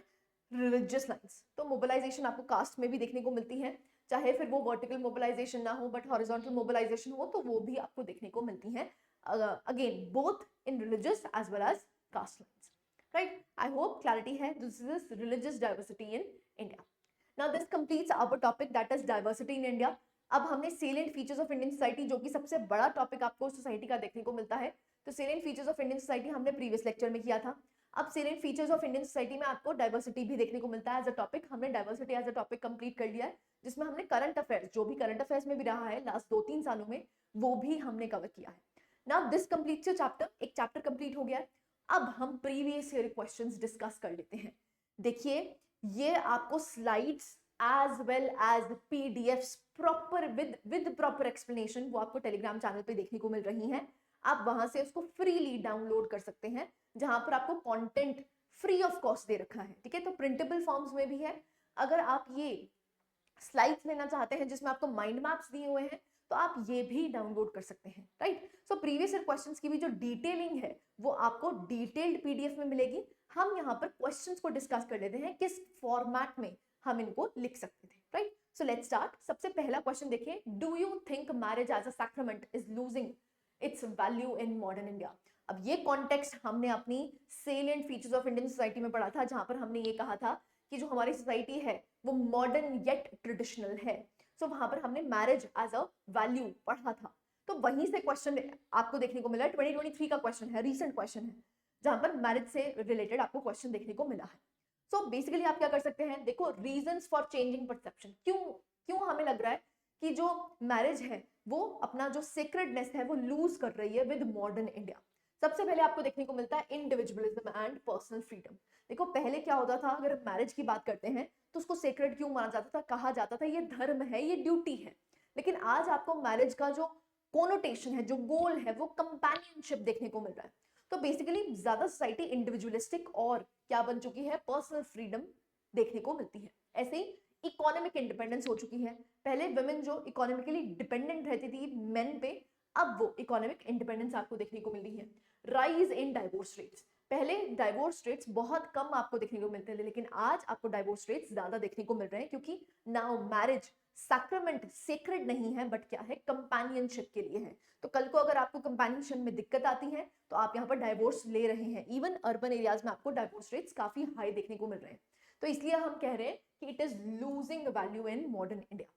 religious lines. तो मोबिलाइजेशन आपको कास्ट में भी देखने को मिलती है, चाहे फिर वो वर्टिकल मोबिलाइजेशन ना हो बट हॉरिजॉन्टल मोबिलाइजेशन हो, तो वो भी आपको देखने को मिलती है, again both in religious as well as caste lines, right? I hope clarity है. This is religious diversity in India. Now this completes our topic, that is diversity in India. अब हमने salient features of Indian society, जो कि सबसे बड़ा topic आपको society का देखने को मिलता है, तो salient features of Indian society हमने प्रीवियस लेक्चर में किया था। अब salient features of Indian society में आपको डाइवर्सिटी भी देखने को मिलता है एज अ टॉपिक। हमने diversity as a topic complete कर लिया है, जिसमें हमने करंट अफेयर्स, जो भी करंट अफेयर्स में भी रहा है लास्ट 2-3 सालों में, वो भी हमने कवर किया है। Now this completes your chapter, एक चैप्टर कंप्लीट हो गया है। अब हम प्रीवियस ईयर क्वेश्चंस डिस्कस कर लेते हैं। देखिए, ये आपको slides as well as PDFs proper with proper explanation वो आपको टेलीग्राम चैनल पे देखने को मिल रही हैं। आप वहां से उसको फ्रीली डाउनलोड कर सकते हैं, जहां पर आपको कंटेंट फ्री ऑफ कॉस्ट दे रखा है। ठीक है, तो प्रिंटेबल फॉर्म्स में भी है। अगर आप ये स्लाइड्स लेना चाहते हैं जिसमें आपको माइंड मैप्स दिए हुए हैं, तो आप ये भी डाउनलोड कर सकते हैं, राइट। सो प्रीवियस ईयर क्वेश्चंस की भी जो डिटेलिंग है वो आपको डिटेल्ड पीडीएफ में मिलेगी। हम यहाँ पर क्वेश्चंस को डिस्कस कर लेते हैं किस फॉर्मेट में हम इनको लिख सकते थे, राइट। So let's start. सबसे पहला क्वेश्चन देखिए, do you think marriage as a sacrament is losing its value in modern India? अब ये कॉन्टेक्स्ट हमने अपनी salient features of Indian society में पढ़ा था, जहां पर हमने ये कहा था कि जो हमारी सोसाइटी है वो मॉडर्न येट ट्रेडिशनल है। सो वहां पर हमने मैरिज एज अ वैल्यू पढ़ा था। तो वहीं से क्वेश्चन आपको देखने को मिला, 2023 का क्वेश्चन है, रीसेंट क्वेश्चन है, जहां पर मैरिज से रिलेटेड आपको क्वेश्चन देखने को मिला है। सो बेसिकली आप क्या कर सकते हैं, देखो, रीजंस फॉर चेंजिंग परसेप्शन, क्यों हमें लग रहा है कि जो मैरिज है वो अपना जो सेक्रेडनेस है वो लूज कर रही है विद मॉडर्न इंडिया। सबसे पहले आपको देखने को मिलता है इंडिविजुअलिज्म एंड पर्सनल फ्रीडम। देखो, पहले क्या होता था, अगर मैरिज की बात करते हैं तो उसको सेक्रेड क्यों माना जाता था, कहा जाता था ये धर्म है, ये ड्यूटी है। लेकिन आज आपको मैरिज का जो कोनोटेशन है, जो गोल है, वो कंपेनियनशिप देखने को मिल रहा है। तो बेसिकली ज्यादा सोसाइटी इंडिविजुअलिस्टिक और क्या बन चुकी है, पर्सनल फ्रीडम देखने को मिलती है। ऐसे ही इकोनॉमिक इंडिपेंडेंस हो चुकी है। पहले वुमेन जो इकोनॉमिकली डिपेंडेंट रहती थी मेन पे, अब वो इकोनॉमिक इंडिपेंडेंस आपको देखने को मिल रही है। राइज इन डाइवोर्स रेट्स, पहले डाइवोर्स रेट्स बहुत कम आपको देखने को मिलते थे, लेकिन आज आपको डाइवोर्स रेट्स ज्यादा देखने को मिल रहे हैं, क्योंकि नाउ मैरिज सैक्रामेंट सेक्रेड नहीं है, बट क्या है, कंपेनियनशिप के लिए है। तो कल को अगर आपको कंपेनियनशिप में दिक्कत आती है तो आप यहाँ पर डाइवोर्स ले रहे हैं। इवन अर्बन एरियाज में आपको डाइवोर्स रेट्स काफी हाई देखने को मिल रहे हैं। तो इसलिए हम कह रहे हैं कि it is losing value in modern India.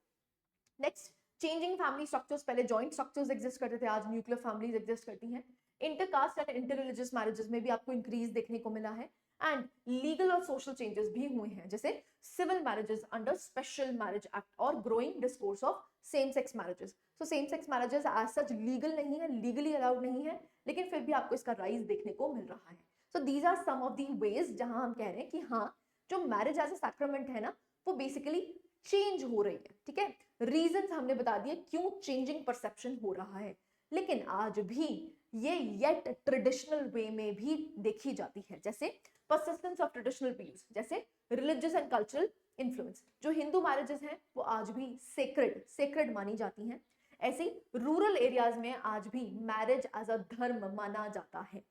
Next, changing family structures, पहले जॉइंट स्ट्रक्चर्स एग्जिस्ट करते थे, आज न्यूक्लियर फैमिलीज एग्जिस्ट करती हैं। Intercaste and inter religious marriages में भी आपको इंक्रीज देखने को मिला है। एंड लीगल और सोशल चेंजेस भी हुए हैं, जैसे civil marriages under special marriage act और growing discourse of same sex marriages. So same sex marriages as such legal नहीं है, लीगली अलाउड नहीं है, लेकिन फिर भी आपको इसका राइज देखने को मिल रहा है। So these are some of the ways जहां हम कह रहे हैं कि हाँ, जो मैरिज एज अ सैक्रामेंट है ना, वो बेसिकली चेंज हो रही है। ठीक है, रीजंस हमने बता दिए क्यों चेंजिंग परसेप्शन हो रहा है, लेकिन आज भी ये येट ट्रेडिशनल वे में भी देखी जाती है, जैसे परसिस्टेंस ऑफ ट्रेडिशनल व्यूज, जैसे रिलीजियस एंड कल्चरल इन्फ्लुएंस। जो हिंदू मैरिजेस हैं वो आज भी सेक्रेड मानी जाती हैं। ऐसे ही रूरल एरियाज में आज भी मैरिज एज अ धर्म माना जाता है।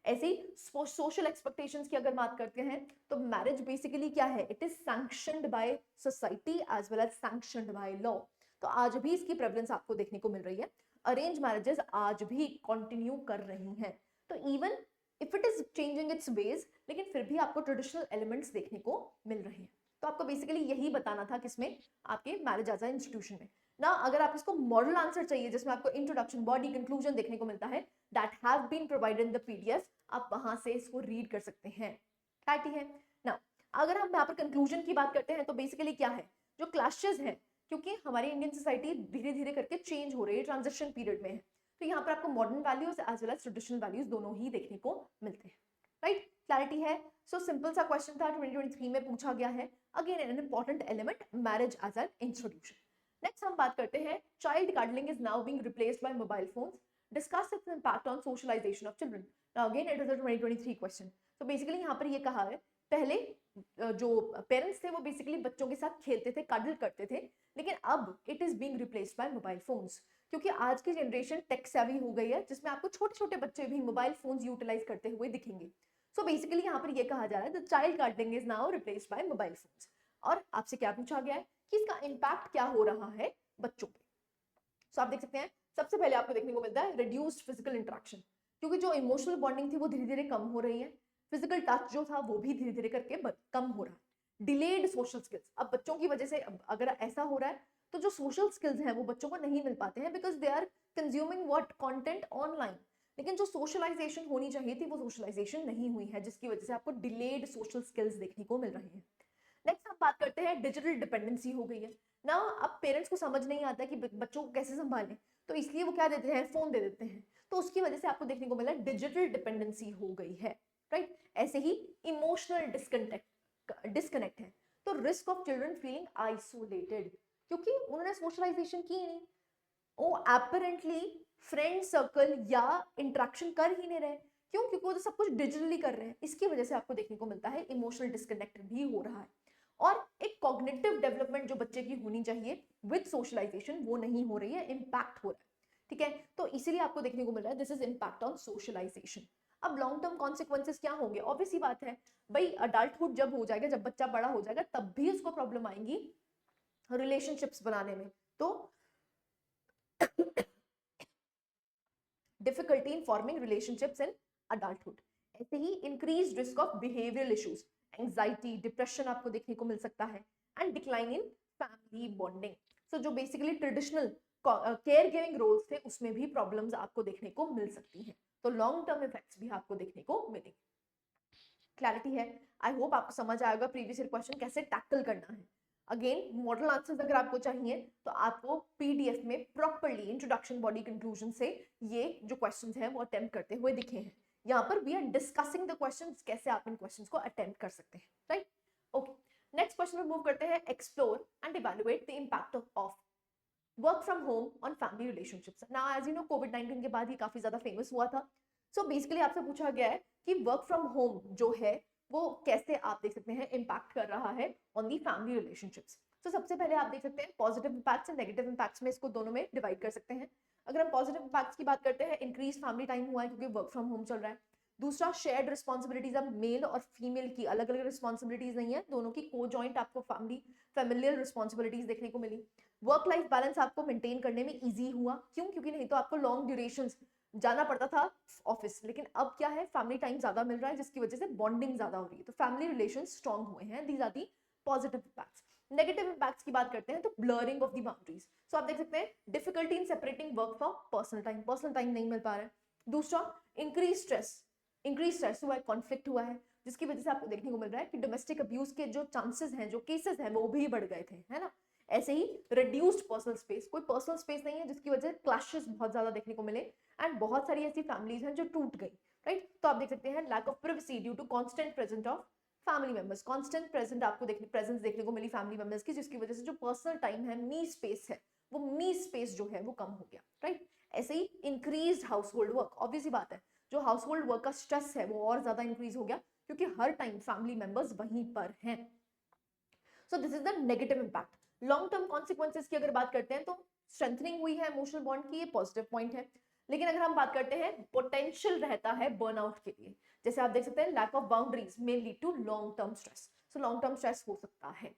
ऐसे ही सोशल एक्सपेक्टेशंस की अगर बात करते हैं तो मैरिज बेसिकली क्या है, it is sanctioned by society as well as sanctioned by law. तो आज भी इसकी प्रेवलेंस आपको देखने को मिल रही है। अरेंज मैरिजेस आज भी कंटिन्यू कर रही हैं। तो even if it is changing its ways, लेकिन फिर भी आपको ट्रेडिशनल एलिमेंट्स देखने को मिल रहे हैं। तो आपको बेसिकली यही बताना था किसमें, आपके मैरिज एज अ इंस्टीट्यूशन में ना। अगर आप इसको मॉडल आंसर चाहिए जिसमें आपको इंट्रोडक्शन, बॉडी, कंक्लूजन देखने को मिलता है, that have been provided in the PDF, आप वहां से इसको रीड कर सकते हैं। ठीक है ना। अगर हम यहाँ पर कंक्लूजन की बात करते हैं तो बेसिकली क्या है, जो क्लैशेस हैं, क्योंकि हमारी इंडियन सोसाइटी धीरे धीरे करके चेंज हो रही है, ट्रांजिशन पीरियड में है, तो यहाँ पर आपको modern values as well as traditional values दोनों ही देखने को मिलते हैं। राइट, क्लैरिटी है। सो सिंपल सा क्वेश्चन था, 2023 में पूछा गया है। Again an important element, marriage as an institution. Next हम बात करते हैं, child cradling is now being replaced by mobile phones, discuss its impact on socialization of children. Now again it is a 2023 question. तो basically यहाँ पर ये कहा है, पहले जो पेरेंट्स थे वो बेसिकली बच्चों के साथ खेलते थे, कडल करते थे, लेकिन अब it is being replaced by mobile phones, क्योंकि आज की जनरेशन टेक सेवी हो गई है, जिसमें आपको छोटे छोटे बच्चे भी मोबाइल फोन्स यूटिलाइज करते हुए दिखेंगे। सो बेसिकली यहाँ पर ये कहा जा रहा है, the child cradling is now replaced by mobile phones. और आपसे क्या पूछा गया है कि इसका इम्पैक्ट क्या हो रहा है बच्चों पे। सो आप देख सकते हैं, सबसे पहले आपको देखने को मिलता है रिड्यूस्ड फिजिकल इंटरेक्शन, क्योंकि जो इमोशनल बॉन्डिंग थी वो धीरे धीरे कम हो रही है। फिजिकल टच जो था वो भी धीरे धीरे करके कम हो रहा है। डिलेड सोशल स्किल्स, अब बच्चों की वजह से अगर ऐसा हो रहा है तो जो सोशल स्किल्स हैं वो बच्चों को नहीं मिल पाते हैं, because they are consuming what content online. लेकिन जो सोशलाइजेशन होनी चाहिए थी वो सोशलाइजेशन नहीं हुई है, जिसकी वजह से आपको डिलेड सोशल स्किल्स देखने को मिल रही हैं। नेक्स्ट हम बात करते हैं डिजिटल डिपेंडेंसी हो गई है ना। अब पेरेंट्स को समझ नहीं आता कि बच्चों को कैसे संभालें, तो इसलिए वो क्या देते हैं, फोन दे देते हैं, तो उसकी वजह से आपको देखने को मिला डिजिटल डिपेंडेंसी हो गई है, राइट। ऐसे ही इमोशनल डिस्कनेक्ट है, तो risk of children feeling isolated, क्योंकि उन्होंने सोशलाइजेशन की नहीं, वो एपरेंटली फ्रेंड सर्कल या इंटरेक्शन कर ही नहीं रहे। क्यों? क्योंकि वो तो सब कुछ डिजिटली कर रहे हैं। इसकी वजह से आपको देखने को मिलता है इमोशनल डिस्कनेक्ट भी हो रहा है, और एक कॉग्निटिव डेवलपमेंट जो बच्चे की होनी चाहिए विद सोशलाइजेशन वो नहीं हो रही है, इम्पैक्ट हो रहा है, ठीक है। तो इसीलिए आपको देखने को मिल रहा है this is impact on socialization. अब लॉन्ग टर्म कॉन्सिक्वेंसेस क्या होंगे? ऑब्वियस ही बात है भाई, अडल्टहुड जब हो जाएगा, जब बच्चा बड़ा हो जाएगा, तब भी उसको प्रॉब्लम आएंगी रिलेशनशिप्स बनाने में। तो difficulty in forming relationships in adulthood. ऐसे ही increase risk of behavioural issues, anxiety, depression आपको देखने को मिल सकता है, and decline in family bonding. So जो basically traditional care giving roles थे उसमें भी प्रॉब्लम्स आपको देखने को मिल सकती हैं। तो लॉन्ग टर्म इफेक्ट्स भी आपको देखने को मिलेंगे। क्लैरिटी है? आई होप आपको समझ आएगा प्रीवियस ईयर क्वेश्चन कैसे टैकल करना है। अगेन मॉडल आंसर्स अगर आपको चाहिए तो आपको पीडीएफ में प्रॉपर्ली इंट्रोडक्शन बॉडी कंक्लूजन से ये जो क्वेश्चंस हैं वो अटेम्प्ट करते हुए दिखे हैं। यहाँ पर we are discussing the questions, कैसे आप इन क्वेश्चंस को अटेम्प्ट कर सकते हैं, राइट। ओके, नेक्स्ट क्वेश्चन में मूव करते हैं। Explore and evaluate the impact of work from home on family relationships. Now as you know कोविड-19 के बाद ये काफी ज्यादा फेमस हुआ था। सो बेसिकली आपसे पूछा गया है कि वर्क फ्रॉम होम जो है वो कैसे आप देख सकते हैं इम्पैक्ट कर रहा है ऑन दी फैमिली रिलेशनशिप्स। तो सबसे पहले आप देख सकते हैं positive impacts and negative impacts में, इसको दोनों में डिवाइड कर सकते हैं। अगर हम पॉजिटिव इंपैक्ट्स की बात करते हैं, इंक्रीज फैमिली टाइम हुआ है क्योंकि वर्क फ्रॉम होम चल रहा है। दूसरा, शेयर्ड रिस्पॉन्सिबिलिटीज, अब मेल और फीमेल की अलग अलग रिस्पॉन्सिबिलिटीज नहीं है, दोनों की को जॉइंट आपको फैमिलियल रिस्पॉन्सिबिलिटीज देखने को मिली। वर्क लाइफ बैलेंस आपको मेंटेन करने में इजी हुआ, क्यों? क्योंकि नहीं तो आपको लॉन्ग ड्यूरेशन जाना पड़ता था ऑफिस, लेकिन अब क्या है, फैमिली टाइम ज्यादा मिल रहा है जिसकी वजह से बॉन्डिंग ज्यादा हो रही है, तो फैमिली रिलेशन स्ट्रॉन्ग हुए हैं। These are the positive impacts. Negative impacts की बात करते हैं तो blurring of the boundaries. So आप देख सकते हैं difficulty in separating work from personal time नहीं मिल पा रहा है। दूसरा, इंक्रीज स्ट्रेस हुआ है, कॉन्फ्लिक्ट हुआ है, जिसकी वजह से आपको देखने को मिल रहा है कि डोमेस्टिक अब्यूज के जो चांसेस हैं, जो केसेस हैं, वो भी बढ़ गए थे, है ना। ऐसे ही रिड्यूस्ड पर्सनल स्पेस, कोई पर्सनल स्पेस नहीं है, जिसकी वजह से क्लैशेस बहुत ज्यादा देखने को मिले, एंड बहुत सारी ऐसी फैमिलीज हैं जो टूट गई, राइट। तो आप देख सकते हैं lack of privacy due to constant presence of family members, constant presence देखने को मिली फैमिली मेंबर्स की, जिसकी वजह से जो पर्सनल टाइम है, मी स्पेस है, वो मी स्पेस जो है वो कम हो गया, राइट। ऐसे ही इंक्रीज्ड हाउसहोल्ड वर्क, ऑब्वियस ही बात है, जो हाउसहोल्ड वर्क का स्ट्रेस है वो और ज्यादा इंक्रीज हो गया, क्योंकि हर टाइम फैमिली मेंबर्स वहीं पर हैं। So this is the negative impact. Long term consequences की अगर बात करते हैं तो स्ट्रेंथनिंग हुई है इमोशनल बॉन्ड की, ये पॉजिटिव पॉइंट है। लेकिन अगर हम बात करते हैं पोटेंशियल रहता है बर्नआउट के लिए, जैसे आप देख सकते हैं lack of boundaries may lead to long term stress. So long term stress हो सकता है।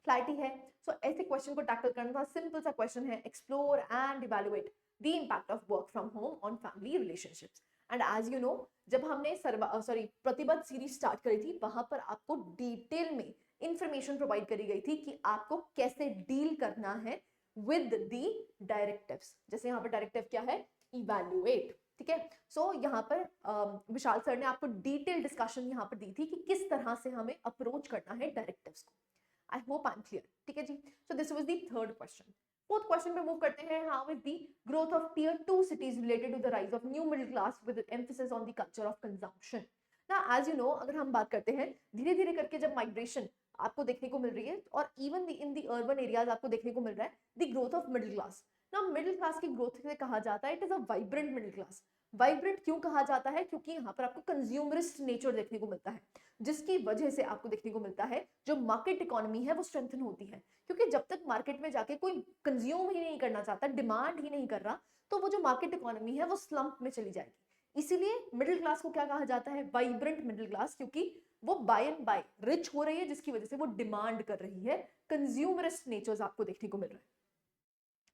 क्लैरिटी है? सो ऐसे क्वेश्चन को टैकल करना था, सिंपल सा क्वेश्चन है, explore and evaluate the impact of work from home on family relationships. And as you know, जब हमने प्रतिबद्ध सीरीज स्टार्ट करी थी, वहां पर आपको डिटेल में इंफॉर्मेशन प्रोवाइड करी गई थी कि आपको कैसे डील करना है विद द डायरेक्टिव्स। जैसे यहाँ पर डायरेक्टिव क्या है, इवैल्यूएट, ठीक है। सो यहाँ पर विशाल सर ने आपको डिटेल डिस्कशन यहाँ पर दी थी कि किस तरह से हमें अप्रोच करना है डायरेक्टिव्स को। I hope I am clear, ठीक है जी। So this was the third question. Fourth question पे मूव करते हैं। How is the growth of tier 2 cities related to the rise of new middle class with emphasis on the culture of consumption. ना as you know, अगर हम बात करते हैं धीरे धीरे करके जब माइग्रेशन आपको देखने को मिल रही है, और even in the urban areas आपको देखने को मिल रहा है the growth of middle class. ना मिडिल क्लास की ग्रोथ से कहा जाता है it is a vibrant middle class. Vibrant क्यों कहा जाता है? क्योंकि यहाँ पर आपको कंज्यूमरिस्ट नेचर देखने को मिलता है, जिसकी वजह से आपको देखने को मिलता है जो मार्केट इकोनॉमी है वो स्ट्रेंथन होती है। क्योंकि जब तक मार्केट में जाके कोई कंज्यूम ही नहीं करना चाहता, डिमांड ही नहीं कर रहा, तो वो जो मार्केट इकोनॉमी है वो स्लंप में चली जाएगी। इसीलिए मिडिल क्लास को क्या कहा जाता है? वाइब्रेंट मिडिल क्लास, क्योंकि वो बाय एंड बाय रिच हो रही है, जिसकी वजह से वो डिमांड कर रही है। कंज्यूमरिस्ट नेचर्स आपको देखने को मिल रहा है,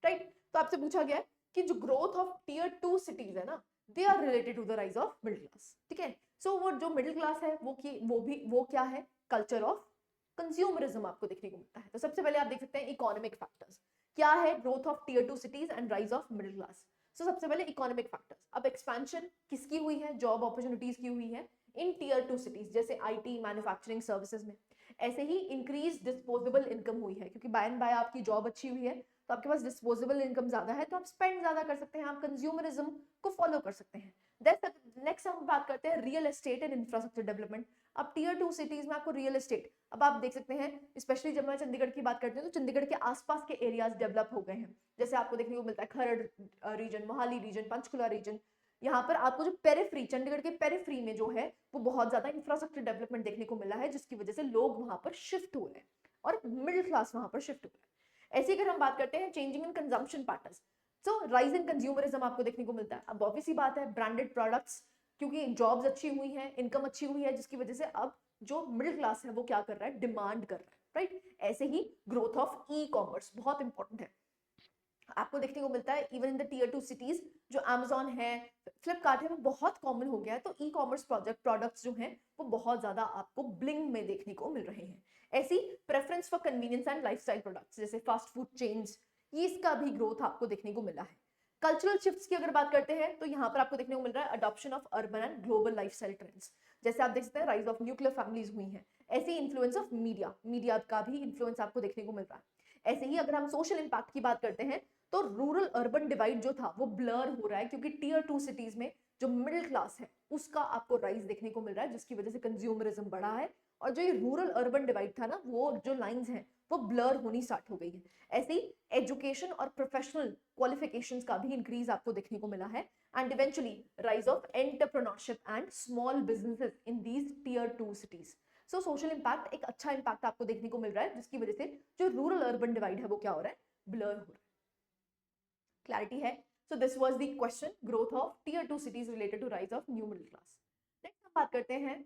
राइट। तो आपसे पूछा गया है कि जो ग्रोथ ऑफ टियर 2 सिटीज है ना, they are related to the rise of middle class, ठीक है। सो वो जो मिडिल क्लास है वो क्या है? कल्चर ऑफ कंज्यूमरिज्म आपको देखने को मिलता है। तो सबसे पहले आप देख सकते हैं इकोनॉमिक फैक्टर्स क्या है, growth of tier 2 cities and rise of middle class. So सबसे पहले इकोनॉमिक फैक्टर्स। अब एक्सपेंशन किसकी हुई है, जॉब अपॉर्चुनिटीज की हुई है इन टीयर 2 सिटीज जैसे आईटी, मैन्युफैक्चरिंग, सर्विसेज में। ऐसे ही इंक्रीज डिस्पोजेबल इनकम हुई है, क्योंकि बाय एंड बाय आपकी जॉब अच्छी हुई है तो आपके पास डिस्पोजेबल इनकम ज्यादा है, तो आप स्पेंड ज्यादा कर सकते हैं, आप कंज्यूमरिज्म को फॉलो कर सकते हैं। नेक्स्ट हम बात करते हैं real estate and infrastructure development. अब टीयर 2 सिटीज में आपको रियल एस्टेट, अब आप देख सकते हैं स्पेशली जब मैं चंडीगढ़ की बात करती हूँ तो चंडीगढ़ के आसपास के एरियाज डेवलप हो गए हैं। जैसे आपको देखने को मिलता है Kharar region, Mohali region, Panchkula region. यहाँ पर आपको जो पेरिफ्री, चंडीगढ़ के पेरिफ्री में जो है वो बहुत ज्यादा इंफ्रास्ट्रक्चर डेवलपमेंट देखने को मिला है, जिसकी वजह से लोग वहां पर शिफ्ट हुए हैं और मिडिल क्लास वहां पर शिफ्ट हुए हैं। ऐसे अगर हम बात करते हैं changing in consumption patterns, so rise in consumerism आपको देखने को मिलता है। अब ऑब्वियस सी बात है, ब्रांडेड प्रोडक्ट्स, क्योंकि जॉब्स अच्छी हुई हैं, इनकम अच्छी हुई है, जिसकी वजह से अब जो मिडिल क्लास है वो क्या कर रहा है, डिमांड कर रहा है, राइट। ऐसे ही ग्रोथ ऑफ ई कॉमर्स बहुत इंपॉर्टेंट है, आपको देखने को मिलता है even in the tier 2 cities. जो अमेजॉन है, फ्लिपकार्ट है, वो बहुत कॉमन हो गया है, तो ई कॉमर्स प्रोडक्ट्स जो हैं वो बहुत ज्यादा आपको ब्लिंग में देखने को मिल रहे हैं। ऐसी preference for convenience and lifestyle products जैसे फास्ट फूड चेन्स, ये इसका भी ग्रोथ आपको देखने को मिला है। कल्चरल शिफ्ट्स की अगर बात करते हैं तो यहाँ पर आपको देखने को मिल रहा है adoption of urban and global lifestyle trends. जैसे आप देख सकते हैं राइज ऑफ न्यूक्लियर फैमिलीज हुई हैं। ऐसे ही इन्फ्लुएंस ऑफ मीडिया, मीडिया का भी इन्फ्लुएंस आपको देखने को मिल रहा है। ऐसे ही अगर हम सोशल इंपैक्ट की बात करते हैं तो रूरल अर्बन डिवाइड जो था वो ब्लर हो रहा है, क्योंकि टीयर 2 सिटीज में जो मिडिल क्लास है उसका आपको राइज देखने को मिल रहा है, जिसकी वजह से कंज्यूमरिज्म बढ़ा है, और जो ये रूरल अर्बन डिवाइड था ना, वो जो लाइंस हैं वो ब्लर होनी स्टार्ट हो गई है। ऐसे ही एजुकेशन और प्रोफेशनल क्वालिफिकेशंस का भी इंक्रीज आपको देखने को मिला है, and eventually rise of entrepreneurship and small businesses in these tier 2 cities. So social impact, एक अच्छा इंपैक्ट आपको देखने को मिल रहा है, जिसकी वजह से जो रूरल अर्बन डिवाइड है वो क्या हो रहा है, ब्लर हो रहा है। क्लैरिटी है? So this was the question, growth of tier 2 cities related to rise of new middle class. Next हम बात करते हैं,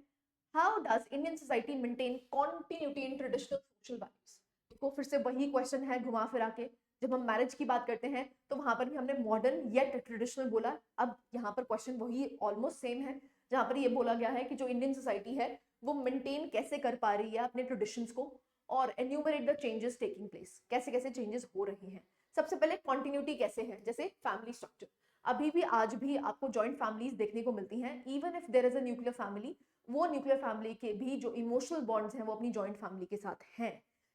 how does Indian society maintain continuity in traditional social values. देखो फिर से वही क्वेश्चन है घुमा फिरा के, जब हम मैरिज की बात करते हैं तो वहां पर भी हमने मॉडर्न येट ट्रेडिशनल बोला। अब यहाँ पर क्वेश्चन वही ऑलमोस्ट सेम है, जहां पर ये बोला गया है कि जो इंडियन सोसाइटी है वो मेंटेन कैसे कर पा रही है अपने ट्रेडिशंस को, और enumerate the changes taking place, कैसे कैसे चेंजेस हो रही हैं। सबसे पहले कॉन्टिन्यूटी कैसे है, जैसे फैमिली स्ट्रक्चर, अभी भी आज भी आपको जॉइंट फैमिलीज देखने को मिलती हैं, even if there is a nuclear family, वो न्यूक्लियर फैमिली के भी जो इमोशनल बॉन्ड्स हैं वो अपनी जॉइंट फैमिली के साथ हैं,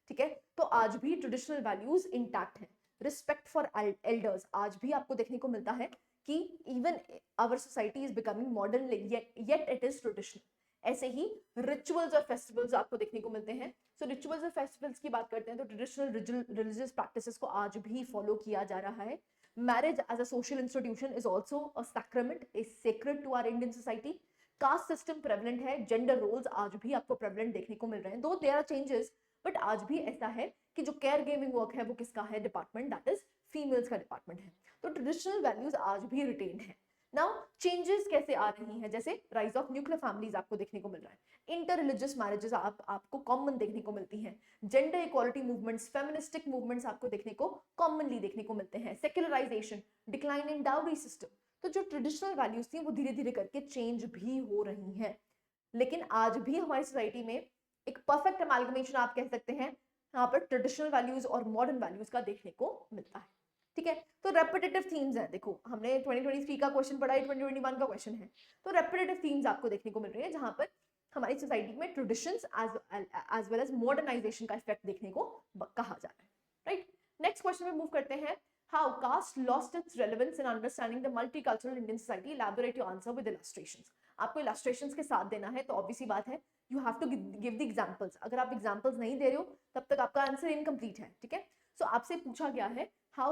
ठीक है। तो आज भी ट्रेडिशनल वैल्यूज इंटैक्ट हैं। रिस्पेक्ट फॉर एल्डर्स आज भी आपको देखने को मिलता है कि even our society is becoming modern yet it is traditional. ऐसे ही रिचुअल्स और फेस्टिवल्स आपको देखने को मिलते हैं। सो रिचुअल्स और फेस्टिवल्स की बात करते हैं तो ट्रेडिशनल रिलीजियस प्रैक्टिसेस को आज भी फॉलो किया जा रहा है। Marriage as a social institution is also a sacrament, is sacred to our Indian society. Caste system prevalent है, जेंडर रोल्स आज भी आपको प्रेवलेंट देखने को मिल रहे हैं, दो देयर आर चेंजेस, बट आज भी ऐसा है कि जो केयर गिविंग वर्क है वो किसका है, डिपार्टमेंट, दैट इज फीमेल्स का डिपार्टमेंट है। तो ट्रेडिशनल वैल्यूज आज भी रिटेन है। नाउ चेंजेस कैसे आ रही हैं, जैसे राइज ऑफ न्यूक्लियर फैमिलीज आपको देखने को मिल रहा है, इंटर रिलीजियस मैरिजेस आपको कॉमन देखने को मिलती हैं, gender equality movements, feministic movements आपको देखने को कॉमनली देखने को मिलते हैं, secularisation, decline in dowry system. तो जो ट्रेडिशनल वैल्यूज थी वो धीरे धीरे करके चेंज भी हो रही हैं, लेकिन आज भी हमारी सोसाइटी में एक परफेक्ट अमालगमेशन आप कह सकते हैं यहाँ पर ट्रेडिशनल वैल्यूज और मॉडर्न वैल्यूज का देखने को मिलता है, ठीक है। तो रेपिटेटिव थीम्स है, देखो हमने 2023 का क्वेश्चन पढ़ा है, 2021 का क्वेश्चन है, तो रेपिटेटिव थीम्स आपको देखने को मिल रही है जहां पर हमारी सोसाइटी में traditions as well as modernization का इफेक्ट देखने को कहा जा रहा है, राइट। नेक्स्ट क्वेश्चन में मूव करते हैं, how caste lost its relevance in understanding the multicultural Indian society, elaborate your answer with illustrations. आपको इलस्ट्रेशंस के साथ देना है, तो ऑब्वियस सी बात है you have to give the examples, अगर आप एग्जांपल्स नहीं दे रहे हो तब तक आपका आंसर इनकम्प्लीट है, ठीक है। सो आपसे पूछा गया है how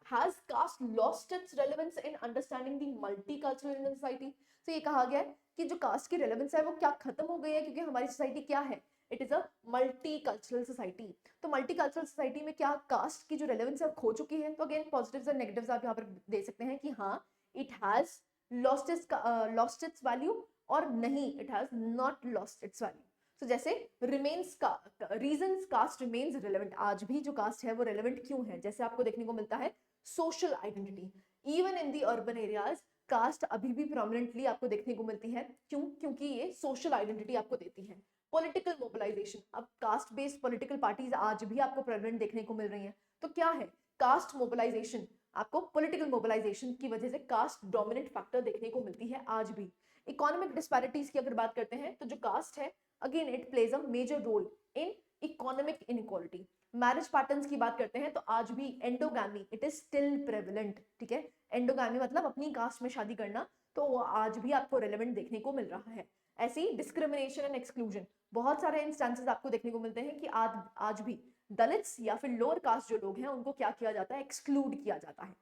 has caste lost its relevance in understanding the multicultural Indian society। तो ये कहा गया है कि जो कास्ट की रेलेवेंस है वो क्या खत्म हो गई है, क्योंकि हमारी सोसाइटी क्या है, it is a multicultural society. तो मल्टीकल्चरल सोसाइटी में क्या कास्ट की जो रेलेवेंस है वो खो चुकी है। तो अगेन पॉजिटिव्स और नेगेटिव्स आप यहाँ पर दे सकते हैं कि हाँ it has lost its value, और नहीं it has not lost its value. तो जैसे रिमेन्स का रीजंस कास्ट रिमेन्स रिलेवेंट, आज भी जो कास्ट है वो रिलेवेंट क्यों है, जैसे आपको देखने को मिलता है social identity, even in the urban areas caste अभी भी प्रोमिनेंटली आपको देखने को मिलती है, क्यों, क्योंकि ये सोशल आइडेंटिटी आपको देती है। पॉलिटिकल मोबिलाइजेशन, अब कास्ट बेस्ड पॉलिटिकल पार्टीज आज भी आपको प्रेजेंट देखने को मिल रही हैं, तो क्या है कास्ट मोबिलाइजेशन, आपको पॉलिटिकल मोबिलाइजेशन की वजह से कास्ट डोमिनेंट फैक्टर देखने को मिलती है आज भी। इकोनॉमिक डिस्पैरिटीज की अगर बात करते हैं तो जो कास्ट है again it plays a major role in economic inequality. Marriage patterns की बात करते हैं तो आज भी endogamy it is still prevalent, ठीक है। एंडोगैमी मतलब अपनी कास्ट में शादी करना, तो वो आज भी आपको रेलेवेंट देखने को मिल रहा है। ऐसे ही डिस्क्रिमिनेशन एंड एक्सक्लूजन, बहुत सारे इंस्टेंसेस आपको देखने को मिलते हैं कि आज भी दलित्स या फिर लोअर कास्ट जो लोग हैं उनको क्या किया जाता है, एक्सक्लूड किया जाता है।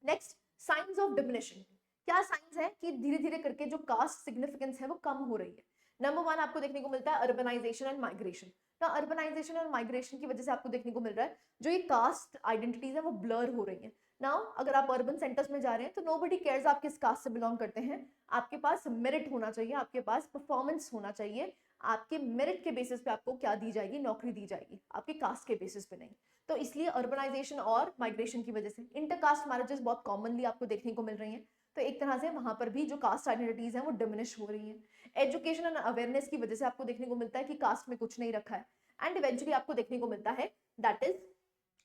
Next, science of diminishing. क्या साइंस है कि धीरे धीरे करके जो कास्ट सिग्निफिकेंस है वो कम हो रही है। नंबर वन आपको देखने को मिलता है अर्बनाइजेशन एंड माइग्रेशन। ना अर्बनाइजेशन और माइग्रेशन की वजह से आपको देखने को मिल रहा है जो ये कास्ट आइडेंटिटीज है वो ब्लर हो रही है। नाउ अगर आप अर्बन सेंटर्स में जा रहे हैं तो नोबडी केयर्स आप किस कास्ट से बिलोंग करते हैं, आपके पास मेरिट होना चाहिए, आपके पास परफॉर्मेंस होना चाहिए, आपके मेरिट के बेसिस पे आपको क्या दी जाएगी, नौकरी दी जाएगी, आपके कास्ट के बेसिस पे नहीं। तो इसलिए अर्बनाइजेशन और माइग्रेशन की वजह से इंटरकास्ट मैरिजेस बहुत कॉमनली आपको देखने को मिल रही हैं। तो एक तरह से वहां पर भी जो कास्ट आइडेंटिटीज हैं वो डिमिनिश हो रही हैं। एजुकेशन एंड अवेयरनेस की वजह से आपको देखने को मिलता है कि कास्ट में कुछ नहीं रखा है। एंड इवेंचुअली आपको देखने को मिलता है that is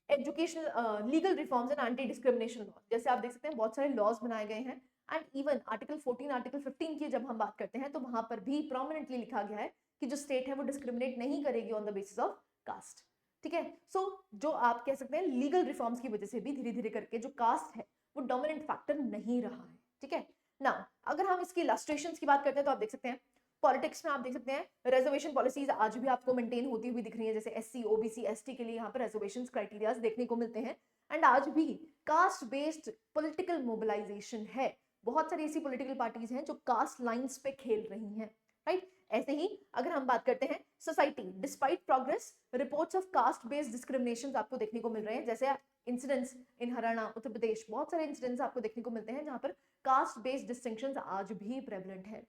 educational legal reforms and anti discrimination law. जैसे आप देख सकते हैं बहुत सारे लॉज बनाए गए हैं। एंड इवन आर्टिकल 14 आर्टिकल 15 की जब हम बात करते हैं तो वहां पर भी प्रोमिनेंटली लिखा गया है कि जो स्टेट है वो डिस्क्रिमिनेट नहीं करेगी on the basis of caste, ठीक है। सो जो आप कह सकते हैं लीगल रिफॉर्म्स की वजह से भी धीरे धीरे करके जो कास्ट है वो डोमिनेंट फैक्टर नहीं रहा है, ठीक है ना। अगर हम इसकी इलस्ट्रेशंस की बात करते हैं तो आप देख सकते हैं पॉलिटिक्स में आप देख सकते हैं रिजर्वेशन पॉलिसीज आज भी आपको मेंटेन होती हुई दिख रही है। जैसे एससी ओबीसी एसटी के लिए यहाँ पर रिजर्वेशन क्राइटेरियाज देखने को मिलते हैं। एंड आज भी कास्ट बेस्ड पॉलिटिकल मोबिलाइजेशन है। बहुत सारी ऐसी पॉलिटिकल पार्टीज हैं जो कास्ट लाइंस पे खेल रही हैं, राइट। ऐसे ही अगर हम बात करते हैं society despite progress reports of caste based discrimination आपको देखने को मिल रहे हैं। जैसे इंसिडेंट्स इन हरियाणा उत्तर प्रदेश, बहुत सारे इंसिडेंट्स आपको देखने को मिलते हैं जहां पर कास्ट बेस्ड डिस्टिंक्शंस आज भी प्रेवलेंट है।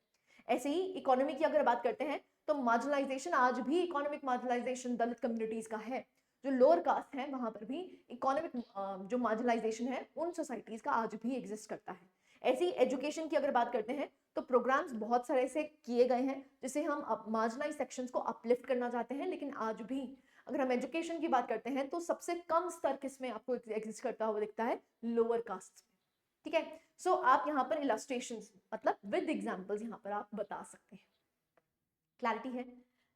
ऐसे ही इकोनॉमी की अगर बात करते हैं तो मार्जिनलाइजेशन आज भी इकोनॉमिक मार्जिनलाइजेशन दलित कम्युनिटीज का है। जो लोअर कास्ट है वहां पर भी इकोनॉमिक जो मार्जिनलाइजेशन है उन सोसाइटीज का आज भी एग्जिस्ट करता है। ऐसी एजुकेशन की अगर बात करते हैं तो प्रोग्राम्स बहुत सारे से किए गए हैं जिसे हम मार्जिनलाइज सेक्शंस को अपलिफ्ट करना चाहते हैं। लेकिन आज भी अगर हम एजुकेशन की बात करते हैं तो सबसे कम स्तर किसमें आपको एग्जिस्ट करता हुआ दिखता है, लोअर कास्ट, ठीक है। सो आप यहाँ पर इलस्ट्रेशंस मतलब विद एग्जांपल्स यहाँ पर आप बता सकते हैं। क्लैरिटी है।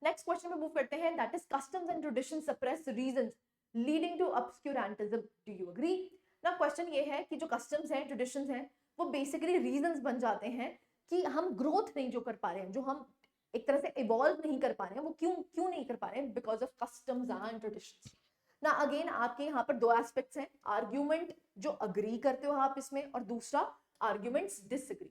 नेक्स्ट क्वेश्चन में मूव करते हैं that is customs and traditions suppress reasons leading to obscurantism, do you agree. ना क्वेश्चन ये है कि जो कस्टम्स हैं ट्रेडिशंस हैं वो बेसिकली रीजंस बन जाते हैं कि हम ग्रोथ नहीं जो कर पा रहे हैं, जो हम एक तरह से इवॉल्व नहीं कर पा रहे हैं, वो क्यों नहीं कर पा रहे हैं, because of customs and traditions. ना अगेन आपके यहाँ पर दो एस्पेक्ट्स हैं, आर्ग्यूमेंट जो अग्री करते हो आप इसमें और दूसरा आर्ग्यूमेंट्स डिसएग्री।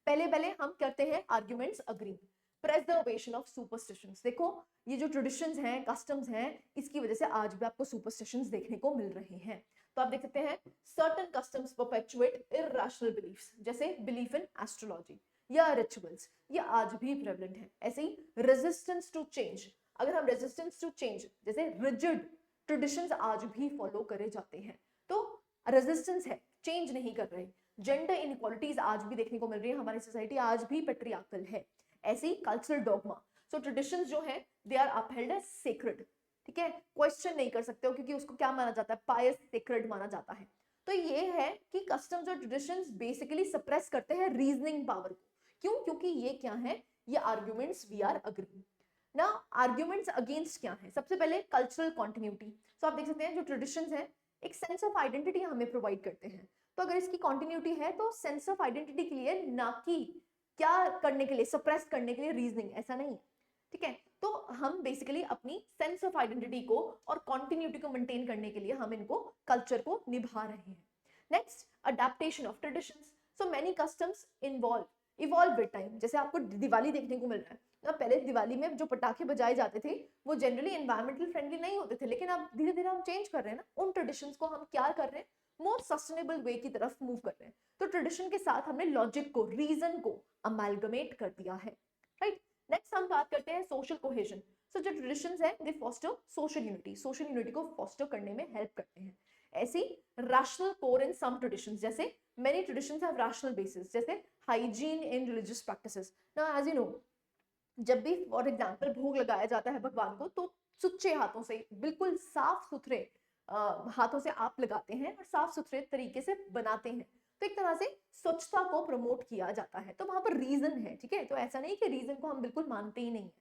पहले हम करते हैं arguments agree. Preservation of superstitions, देखो ये जो ट्रेडिशंस हैं कस्टम्स हैं इसकी वजह से आज भी आपको सुपरस्टिशंस देखने को मिल रहे हैं। तो आप देख सकते हैं certain customs perpetuate irrational beliefs, जैसे बिलीफ इन एस्ट्रोलॉजी या रिचुअल्स, ये आज भी प्रेवलेंट है। ऐसे ही रेजिस्टेंस टू चेंज, अगर हम रेजिस्टेंस टू चेंज जैसे रिजिड ट्रेडिशंस आज भी फॉलो करे जाते हैं, तो रेजिस्टेंस है, चेंज नहीं कर रहे। जेंडर इनइक्वालिटीज आज भी देखने को मिल रही है, हमारी सोसाइटी आज भी पेट्रियार्कल है। ऐसे ही कल्चरल डॉगमा, सो ट्रेडिशंस जो है they are upheld as sacred, ठीक है, क्वेश्चन नहीं कर सकते हो क्योंकि उसको क्या माना जाता है, पायस सेक्रेड माना जाता है। तो ये है कि कस्टम्स और ट्रेडिशंस बेसिकली सप्रेस करते हैं रीजनिंग पावर को। क्यों? क्योंकि ये क्या है, ये आर्ग्यूमेंट्स वी आर अग्री। ना आर्ग्यूमेंट्स अगेंस्ट क्या है, सबसे पहले कल्चरल कॉन्टिन्यूटी। तो आप देख सकते हैं जो ट्रेडिशंस हैं एक सेंस ऑफ आइडेंटिटी हमें प्रोवाइड करते हैं। तो अगर इसकी कॉन्टिन्यूटी है तो सेंस ऑफ आइडेंटिटी के लिए, ना कि क्या करने के लिए, सप्रेस करने के लिए रीजनिंग, ऐसा नहीं है, ठीक है। तो हम बेसिकली अपनी सेंस ऑफ आइडेंटिटी को और कॉन्टिन्यूटी को मेंटेन करने के लिए हम इनको कल्चर को निभा रहे हैं। Next, adaptation of traditions. So many customs evolve with time. जैसे आपको दिवाली देखने को मिल रहा है ना, पहले दिवाली में जो पटाखे बजाए जाते थे वो जनरली एनवायरमेंटल फ्रेंडली नहीं होते थे, लेकिन अब धीरे धीरे हम चेंज कर रहे हैं ना, उन ट्रेडिशंस को हम क्या कर रहे हैं, मोर सस्टेनेबल वे की तरफ मूव कर रहे हैं। तो ट्रेडिशन के साथ हमने लॉजिक को, रीजन को अमेलगमेट कर दिया है, राइट। नेक्स्ट हम बात करते हैं सोशल कोहेजन। सो जो ट्रेडिशंस है दे फॉस्टर सोशल यूनिटी को फॉस्टर करने में हेल्प करते हैं। ऐसी rational core in some traditions, जैसे many traditions have rational basis, जैसे hygiene in religious practices. Now as you know, जब भी फॉर एग्जांपल भोग लगाया जाता है भगवान को तो सुच्चे हाथों से, बिल्कुल साफ सुथरे हाथों से आप लगाते हैं और साफ सुथरे तरीके से बनाते हैं, तो एक तरह से स्वच्छता को प्रमोट किया जाता है। तो वहां पर रीजन है, ठीक है, तो ऐसा नहीं कि रीजन को हम बिल्कुल मानते ही नहीं है।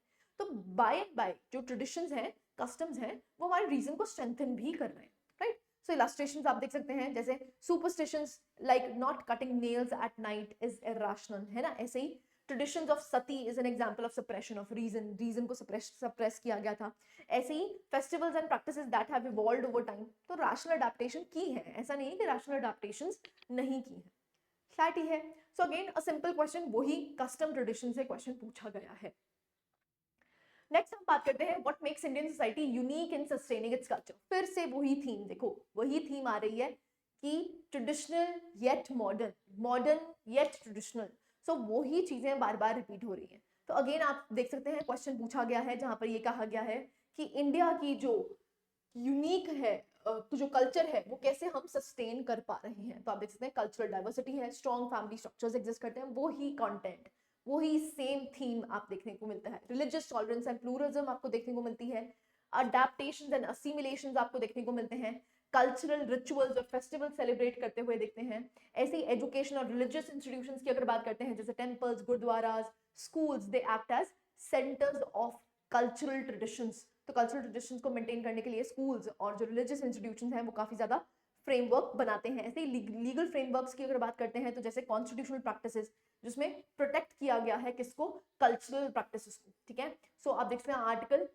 तो बाय एंड बाय जो ट्रेडिशंस हैं, कस्टम्स हैं, वो हमारे रीजन को स्ट्रेंथन भी कर रहे हैं, राइट। सो इलस्ट्रेशंस आप देख सकते हैं, जैसे superstitions like not cutting nails at night is irrational, है ना। ऐसे ही traditions of sati is an example of suppression of reason को सप्रेस किया गया था। ऐसे ही festivals and practices that have evolved over time, तो रैशनल अडैप्टेशन की है, ऐसा नहीं है कि रैशनल अडैप्टेशंस नहीं की है। क्लैरिटी है। So again a simple question, वही कस्टम ट्रेडिशन से क्वेश्चन पूछा गया है। नेक्स्ट हम बात करते हैं what makes Indian society unique in sustaining its culture. फिर से वही थीम, देखो वही थीम आ रही है कि traditional yet modern, modern yet traditional. So वही चीजें बार बार रिपीट हो रही हैं। तो अगेन आप देख सकते हैं क्वेश्चन पूछा गया है जहां पर ये कहा गया है कि इंडिया की जो यूनिक है, तो जो कल्चर है वो कैसे हम सस्टेन कर पा रहे हैं। तो आप देख सकते हैं कल्चरल डाइवर्सिटी है, स्ट्रॉन्ग फैमिली स्ट्रक्चर्स एग्जिस्ट करते हैं, वो ही कंटेंट, वही सेम थीम आप देखने को मिलता है। रिलीजियस टॉलरेंस एंड प्लूरलिज्म आपको देखने को मिलती है, अडैप्टेशंस एंड असिमिलेशंस आपको देखने को मिलते हैं, कल्चरल रिचुअल्स और फेस्टिवल सेलिब्रेट करते हुए देखते हैं। ऐसे ही एजुकेशन और रिलीजियस इंस्टीट्यूशंस की अगर बात करते हैं, जैसे temples, gurdwaras, schools, they act as centres of cultural traditions. तो कल्चरल ट्रेडिशंस को मेंटेन करने के लिए स्कूल्स और जो रिलीजियस इंस्टीट्यूशंस हैं वो काफी ज्यादा फ्रेमवर्क बनाते हैं। ऐसे ही लीगल फ्रेमवर्क्स की अगर बात करते हैं, तो जैसे कॉन्स्टिट्यूशनल प्रैक्टिसेस, जिसमें प्रोटेक्ट किया गया है किसको, कल्चरल प्रैक्टिसेस को, ठीक है। सो आप देखते हैं आर्टिकल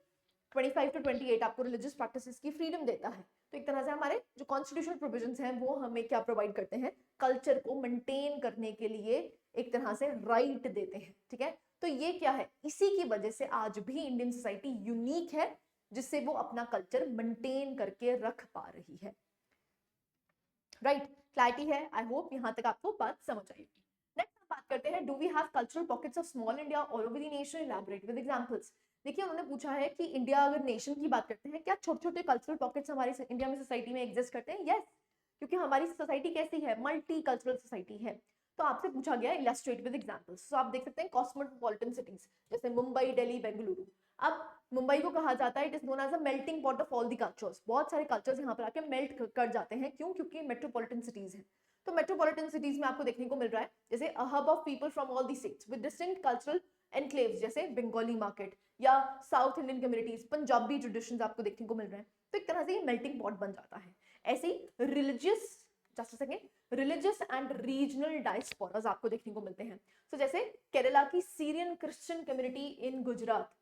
25 to 28 आपको रिलीजियस प्रैक्टिसेस की फ्रीडम देता है। तो एक तरह से हमारे जो कॉन्स्टिट्यूशनल प्रोविजंस हैं वो हमें क्या प्रोवाइड करते हैं, कल्चर को मेंटेन करने के लिए एक तरह से राइट देते हैं, ठीक है। तो ये क्या है, इसी की वजह से आज भी इंडियन सोसाइटी यूनिक है, जिससे वो अपना कल्चर मेंटेन करके रख पा रही है, राइट। क्लैरिटी है, आई होप यहां तक आपको बात समझ आई। नेक्स्ट हम बात करते हैं, do we have cultural pockets of small India all over the nation, elaborate with examples. देखिए उन्होंने पूछा है कि इंडिया अगर नेशन की बात करते हैं, क्या छोटे छोटे कल्चरल पॉकेट्स हमारे इंडिया में सोसाइटी में एग्जिस्ट करते हैं? यस, क्योंकि हमारी सोसाइटी कैसी है, मल्टी कल्चरल सोसाइटी है। तो आपसे पूछा गया इलस्ट्रेट विद एग्जांपल्स। तो आप देख सकते हैं कॉस्मोपॉलिटन सिटीज जैसे मुंबई, दिल्ली, बेंगलुरु। अब मुंबई को कहा जाता है it is known as a melting pot of all the cultures, बहुत सारे कल्चर्स यहाँ पर आके मेल्ट कर जाते हैं। क्यों? क्योंकि मेट्रोपॉलिटन सिटीज है। तो मेट्रोपॉलिटन सिटीज में आपको देखने को मिल रहा है जैसे a hub of people from all the states with distinct cultural enclaves, जैसे बंगाली मार्केट या south Indian communities, Punjabi traditions आपको देखने को मिल रहे हैं। तो एक तरह से ये मेल्टिंग पॉट बन जाता है। ऐसे ही religious, just a second, religious and regional diasporas आपको देखने को मिलते हैं। तो जैसे केरला की Syrian Christian community in Gujarat,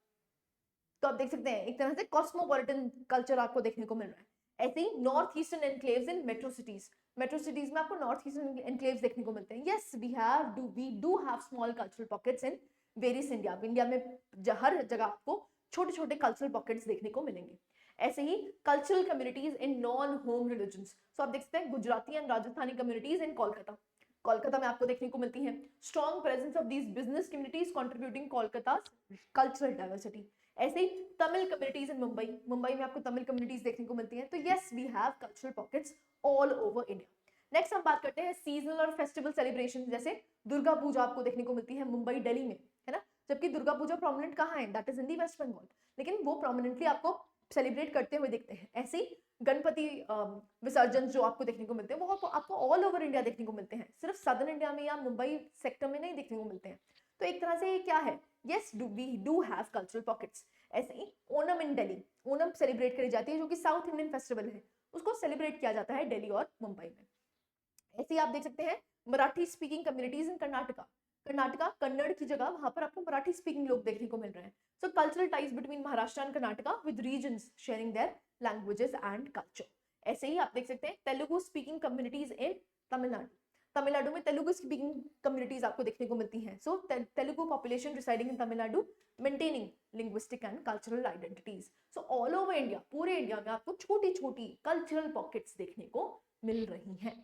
तो आप देख सकते हैं एक तरह से कॉस्मोपॉलिटन कल्चर आपको देखने को मिल रहा है। ऐसे ही north eastern enclaves in metro cities, metro cities में आपको नॉर्थ ईस्टर्न एनक्लेव्स देखने को मिलते हैं। Yes, we do have small cultural pockets in various India. India में हर जगह आपको छोटे छोटे कल्चरल पॉकेट्स देखने को मिलेंगे। ऐसे ही cultural communities in non home religions, so आप देख सकते हैं Gujarati and Rajasthani communities in Kolkata, Kolkata में आपको देखने को मिलती है। Strong presence of these business communities contributing Kolkata cultural diversity. ऐसे ही तमिल कम्युनिटीज इन मुंबई, मुंबई में आपको तमिल कम्युनिटीज देखने को मिलती हैं। तो yes, we have cultural pockets all over India. Next हम बात करते हैं सीजनल और फेस्टिवल सेलिब्रेशन, जैसे दुर्गा पूजा आपको देखने को मिलती है मुंबई, दिल्ली में, है ना। जबकि दुर्गा पूजा प्रोमिनेंट कहाँ है, that is in the West Bengal, लेकिन वो प्रोमिनेंटली आपको सेलिब्रेट करते हुए दिखते हैं। ऐसे ही गणपति विसर्जन जो आपको देखने को मिलते हैं वो आपको ऑल ओवर इंडिया देखने को मिलते हैं, सिर्फ सदर्न इंडिया में या मुंबई सेक्टर में नहीं देखने को मिलते हैं। तो एक तरह से ये क्या है, yes, we do have cultural pockets. ऐसे ही ओणम इन दिल्ली, ओणम सेलिब्रेट करी जाती है जो कि साउथ इंडियन फेस्टिवल है, उसको सेलिब्रेट किया जाता है दिल्ली और मुंबई में। ऐसे ही आप देख सकते हैं मराठी स्पीकिंग कम्युनिटीज इन कर्नाटका, कर्नाटका कन्नड़ की जगह वहां पर आपको मराठी स्पीकिंग लोग देखने को मिल रहे हैं। So cultural ties between Maharashtra and Karnataka with regions sharing their languages and culture. ऐसे ही आप देख सकते हैं Telugu speaking communities in Tamil Nadu, Tamil Nadu में तेलुगु स्पीकिंग कम्युनिटीज आपको देखने को मिलती हैं। So Telugu population residing in Tamil Nadu maintaining linguistic and cultural identities. So all over India, पूरे इंडिया में आपको छोटी छोटी कल्चरल पॉकेट्स देखने को मिल रही हैं।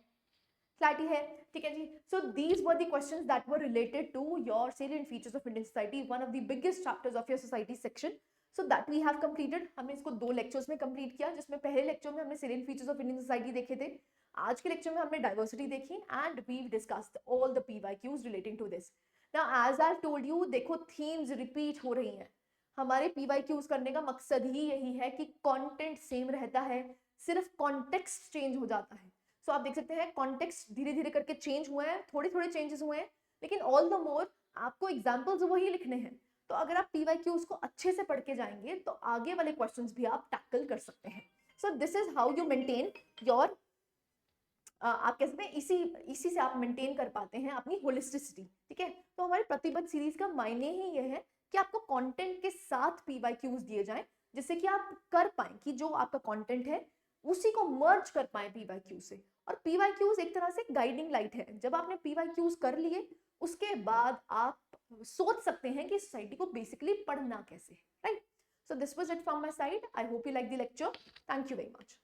क्लैरिटी है, ठीक है जी। So these were the questions that were related to your salient features of Indian society, one of the biggest chapters of your society section. So that we have completed, हमने इसको 2 लेक्चर्स में complete किया, जिसमें पहले lecture में हमने salient features of Indian society देखे थे। आज के लेक्चर में हमने डाइवर्सिटी देखी and we discussed all the PYQs relating to this. Now as I told you, देखो थीम्स रिपीट हो रही हैं। हमारे PYQs करने का मकसद ही यही है कि कंटेंट सेम रहता है, सिर्फ कॉन्टेक्स्ट चेंज हो जाता है। सो आप देख सकते हैं कॉन्टेक्स्ट धीरे धीरे करके चेंज हुए हैं, थोड़े थोड़े चेंजेस हुए हैं, लेकिन ऑल द मोर आपको एग्जाम्पल्स वही लिखने हैं। तो अगर आप PYQs को अच्छे से पढ़ के जाएंगे तो आगे वाले क्वेश्चंस भी आप टैकल कर सकते हैं। So this is how you maintain your, आप कह सकते हैं इसी से आप मेंटेन कर पाते हैं अपनी होलिस्टिसिटी। ठीक है, तो हमारे प्रतिबद्ध सीरीज का मायने ही ये है कि आपको कंटेंट के साथ PYQs दिए जाएं, जिससे कि आप कर पाएं कि जो आपका कंटेंट है उसी को मर्ज कर पाएं PYQ से। और PYQs एक तरह से गाइडिंग लाइट है। जब आपने PYQs कर लिए उसके बाद आप सोच सकते हैं कि सोसाइटी को बेसिकली पढ़ना कैसे है, right. So this was it from my side. I hope you like the lecture. Thank you very much.